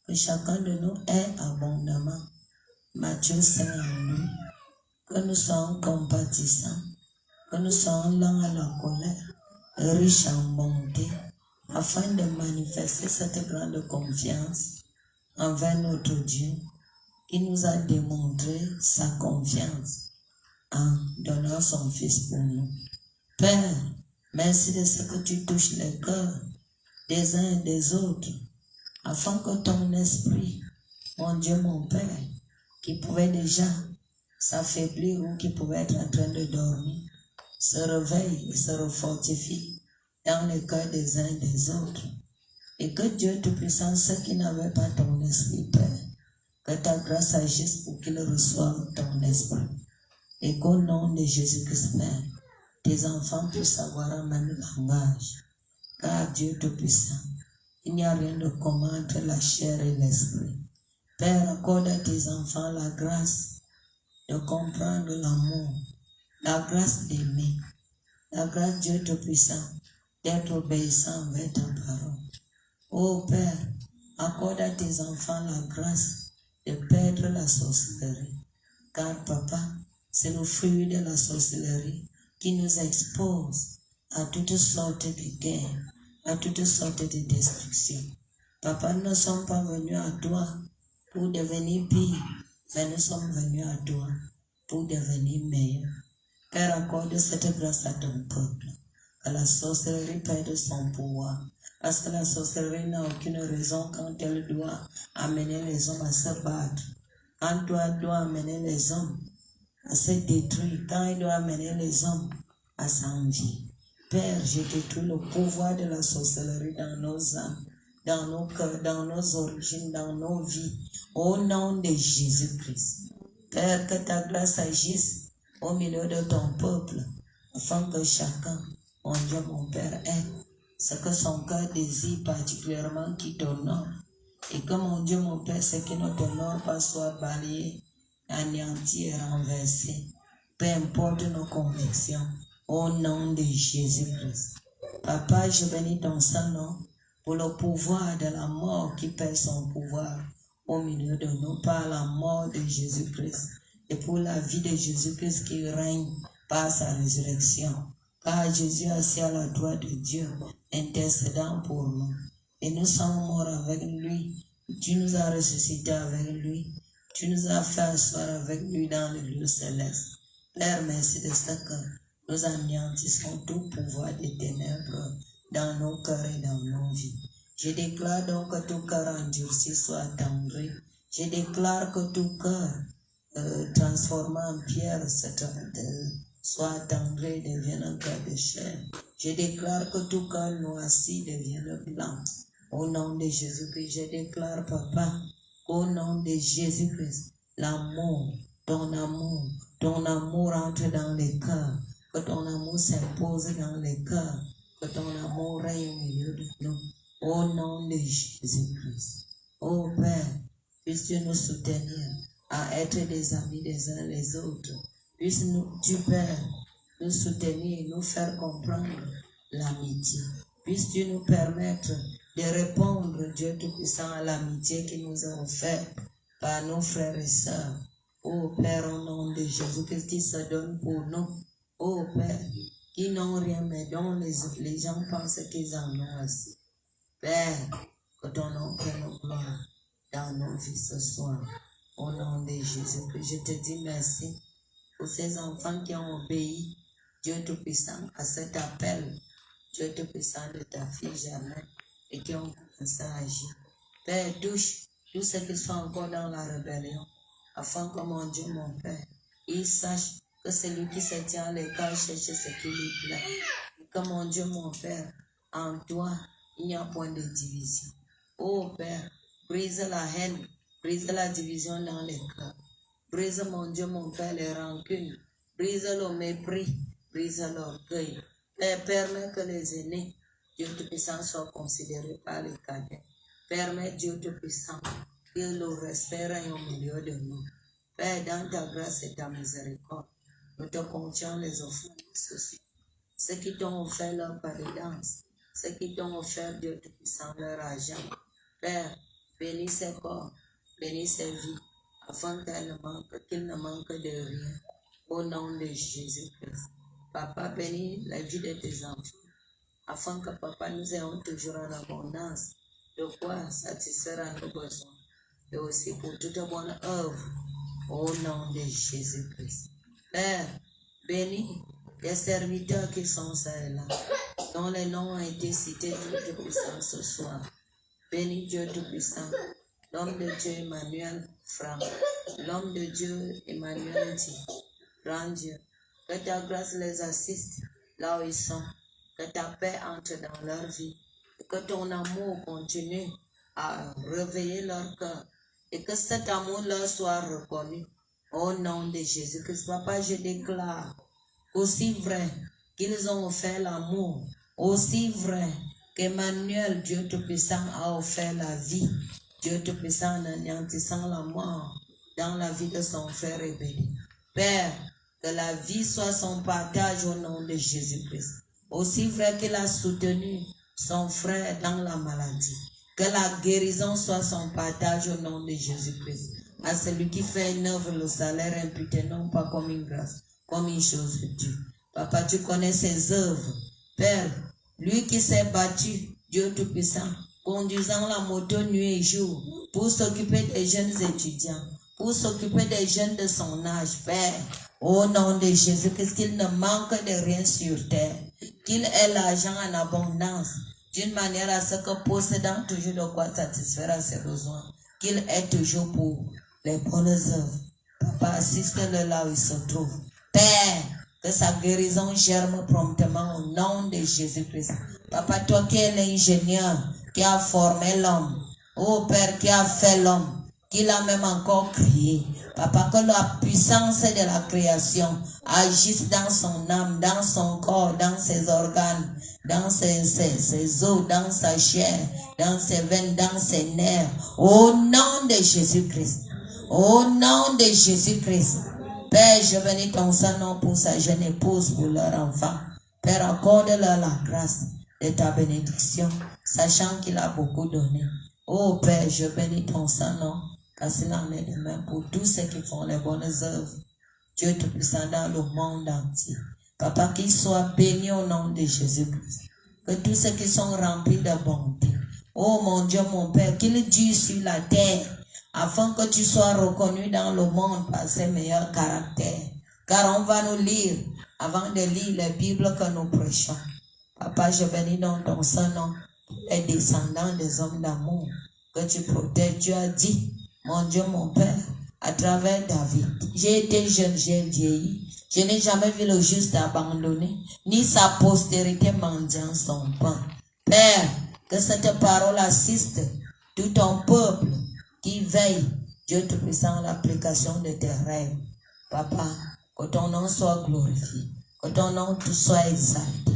que chacun de nous ait abondamment Matthieu 5 en lui, que nous soyons compatissants, que nous soyons lents à la colère, riches en bonté, afin de manifester cette grande confiance envers notre Dieu, qui nous a démontré sa confiance en donnant son Fils pour nous. Père, merci de ce que tu touches les cœurs des uns et des autres, afin que ton esprit, mon Dieu, mon Père, qui pouvait déjà s'affaiblir ou qui pouvait être en train de dormir, se réveille et se refortifie dans le cœur des uns et des autres. Et que Dieu Tout-Puissant, ceux qui n'avaient pas ton esprit, Père, que ta grâce agisse pour qu'ils reçoivent ton esprit. Et qu'au nom de Jésus-Christ, Père, tes enfants puissent avoir un même langage. Car Dieu Tout-Puissant, il n'y a rien de commun entre la chair et l'esprit. Père, accorde à tes enfants la grâce de comprendre l'amour, la grâce d'aimer, la grâce, Dieu Tout-Puissant, d'être obéissant envers ta parole. Ô Père, accorde à tes enfants la grâce de perdre la sorcellerie. Car, Papa, c'est le fruit de la sorcellerie qui nous expose à toutes sortes de guerres, à toutes sortes de destructions. Papa, nous ne sommes pas venus à toi pour devenir pire, mais nous sommes venus à toi pour devenir meilleurs. Père, accorde cette grâce à ton peuple, que la sorcellerie perde son pouvoir. Parce que la sorcellerie n'a aucune raison quand elle doit amener les hommes à se battre. Quand toi dois amener les hommes à se détruire, quand il doit amener les hommes à s'envier. Père, je détruis le pouvoir de la sorcellerie dans nos âmes, dans nos cœurs, dans nos origines, dans nos vies, au nom de Jésus-Christ. Père, que ta grâce agisse au milieu de ton peuple, afin que chacun, mon Dieu, mon Père, ait ce que son cœur désire particulièrement qui t'honore, et que mon Dieu, mon Père, ce qui ne t'honore pas soit balayé, anéanti et renversé, peu importe nos convictions, au nom de Jésus-Christ. Papa, je bénis ton Saint-Nom pour le pouvoir de la mort qui perd son pouvoir au milieu de nous par la mort de Jésus-Christ et pour la vie de Jésus-Christ qui règne par sa résurrection. car Jésus assis à la droite de Dieu, intercédant pour nous. Et nous sommes morts avec lui. Tu nous as ressuscités avec lui. Tu nous as fait asseoir avec lui dans le lieu céleste. Père, merci de ce que nous anéantissons tout pouvoir des ténèbres dans nos cœurs et dans nos vies. Je déclare donc que tout cœur endurci soit attendri. Je déclare que tout cœur transformé en pierre soit attendri et devienne un cœur de chair. Je déclare que tout cœur noirci devienne blanc. Au nom de Jésus-Christ, je déclare, Papa, au nom de Jésus-Christ, ton amour entre dans les cœurs, que ton amour s'impose dans les cœurs, que ton amour règne au milieu de nous. Au nom de Jésus-Christ. Ô Père, puisses-tu nous soutenir à être des amis des uns les autres. Puisses-tu, Père, nous soutenir et nous faire comprendre l'amitié. Puisses-tu nous permettre de répondre, Dieu Tout-Puissant, à l'amitié qui nous a offerte par nos frères et sœurs. Ô Père, au nom de Jésus-Christ qui se donne pour nous. Ô Père, qui n'ont rien mais dont les gens pensent qu'ils en ont assez. Père, que ton nom prenne gloire dans nos vies ce soir. Au nom de Jésus-Christ, je te dis merci pour ces enfants qui ont obéi, Dieu Tout-Puissant, à cet appel, Dieu Tout-Puissant de ta fille Germaine, et qui ont commencé à agir. Père, touche tous ceux qui sont encore dans la rébellion, afin que mon Dieu, mon Père, il sache que celui qui se tient à l'écart cherche ce qui lui plaît. Que mon Dieu, mon Père, en toi, il n'y a point de division. Oh Père, brise la haine, brise la division dans les cœurs. Brise, mon Dieu, mon Père, les rancunes. Brise le mépris, brise l'orgueil. Père, permets que les aînés, Dieu Tout-Puissant, soient considérés par les cadets. Permets, Dieu Tout-Puissant, que le respect règne au milieu de nous. Père, dans ta grâce et ta miséricorde, nous te confions les offrandes de ceux-ci. Ceux qui t'ont offert leur péridance, ceux qui t'ont offert, Dieu Tout-Puissant, leur argent. Père, bénis ces corps, bénis ces vies, afin qu'ils ne manquent de rien. Au nom de Jésus-Christ. Papa, bénis la vie de tes enfants, afin que, Papa, nous ayons toujours en abondance de quoi satisfaire à nos besoins, et aussi pour toute bonne œuvre, au nom de Jésus-Christ. Père, bénis les serviteurs qui sont là, dont les noms ont été cités, Dieu Tout-Puissant, ce soir. Bénis Dieu Tout-Puissant, l'homme de Dieu Emmanuel Franck, l'homme de Dieu Emmanuel Di, grand Dieu, que ta grâce les assiste là où ils sont, que ta paix entre dans leur vie, et que ton amour continue à réveiller leur cœur, et que cet amour leur soit reconnu. Au nom de Jésus-Christ, Papa, je déclare, aussi vrai qu'ils ont offert l'amour, aussi vrai qu'Emmanuel, Dieu Tout-Puissant, a offert la vie, Dieu Tout-Puissant, en anéantissant la mort dans la vie de son frère Ébédi. Père, que la vie soit son partage au nom de Jésus-Christ. Aussi vrai qu'il a soutenu son frère dans la maladie, que la guérison soit son partage au nom de Jésus-Christ. À celui qui fait une œuvre, le salaire imputé, non pas comme une grâce, comme une chose due. Papa, tu connais ses œuvres. Père, lui qui s'est battu, Dieu Tout-Puissant, conduisant la moto nuit et jour, pour s'occuper des jeunes étudiants, pour s'occuper des jeunes de son âge, Père, au nom de Jésus-Christ, qu'il ne manque de rien sur terre, qu'il ait l'argent en abondance, d'une manière à ce que possédant toujours de quoi satisfaire à ses besoins, qu'il ait toujours pour les bonnes œuvres. Papa, assiste-le là où il se trouve. Père, que sa guérison germe promptement au nom de Jésus-Christ. Papa, toi qui es l'ingénieur, qui a formé l'homme, oh Père, qui a fait l'homme, qui l'a même encore créé. Papa, que la puissance de la création agisse dans son âme, dans son corps, dans ses organes, dans ses os, dans sa chair, dans ses veines, dans ses nerfs. Au nom de Jésus-Christ. Au nom de Jésus-Christ. Père, je bénis ton Saint-Nom pour sa jeune épouse, pour leur enfant. Père, accorde-leur la grâce de ta bénédiction, sachant qu'il a beaucoup donné. Oh Père, je bénis ton Saint-Nom, parce qu'il en est de même pour tous ceux qui font les bonnes œuvres. Dieu Tout-Puissant dans le monde entier. Papa, qu'ils soient bénis au nom de Jésus-Christ. Que tous ceux qui sont remplis de bonté, oh mon Dieu, mon Père, qu'ils durent sur la terre, afin que tu sois reconnu dans le monde par ses meilleurs caractères. Car on va nous lire, avant de lire les Bibles que nous prêchons. Papa, je bénis dans ton Saint-Nom, les descendants des hommes d'amour, que tu protèges. Tu as dit, mon Dieu, mon Père, à travers David, j'ai été jeune, j'ai vieilli. Je n'ai jamais vu le juste abandonné, ni sa postérité mendiant son pain. Père, que cette parole assiste tout ton peuple qui veille, Dieu Tout-Puissant, l'application de tes rêves. Papa, que ton nom soit glorifié, que ton nom tout soit exalté.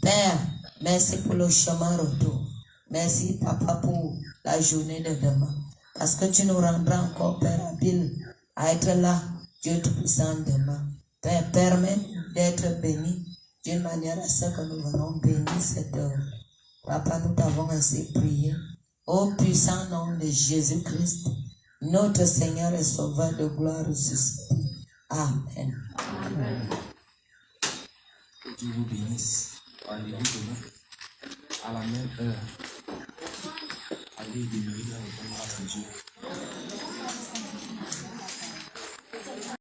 Père, merci pour le chemin retour. Merci, Papa, pour la journée de demain. Parce que tu nous rendras encore, Père, habile à être là, Dieu Tout-Puissant, demain. Père, permets d'être béni d'une manière à ce que nous venons bénir cette œuvre. Papa, nous t'avons ainsi prié. Au puissant nom de Jésus-Christ, notre Seigneur et Sauveur de gloire ressuscité. Amen. Amen. Que Dieu vous bénisse. Rendez-vous demain à la même heure. Allez demeurer dans le nom de Dieu.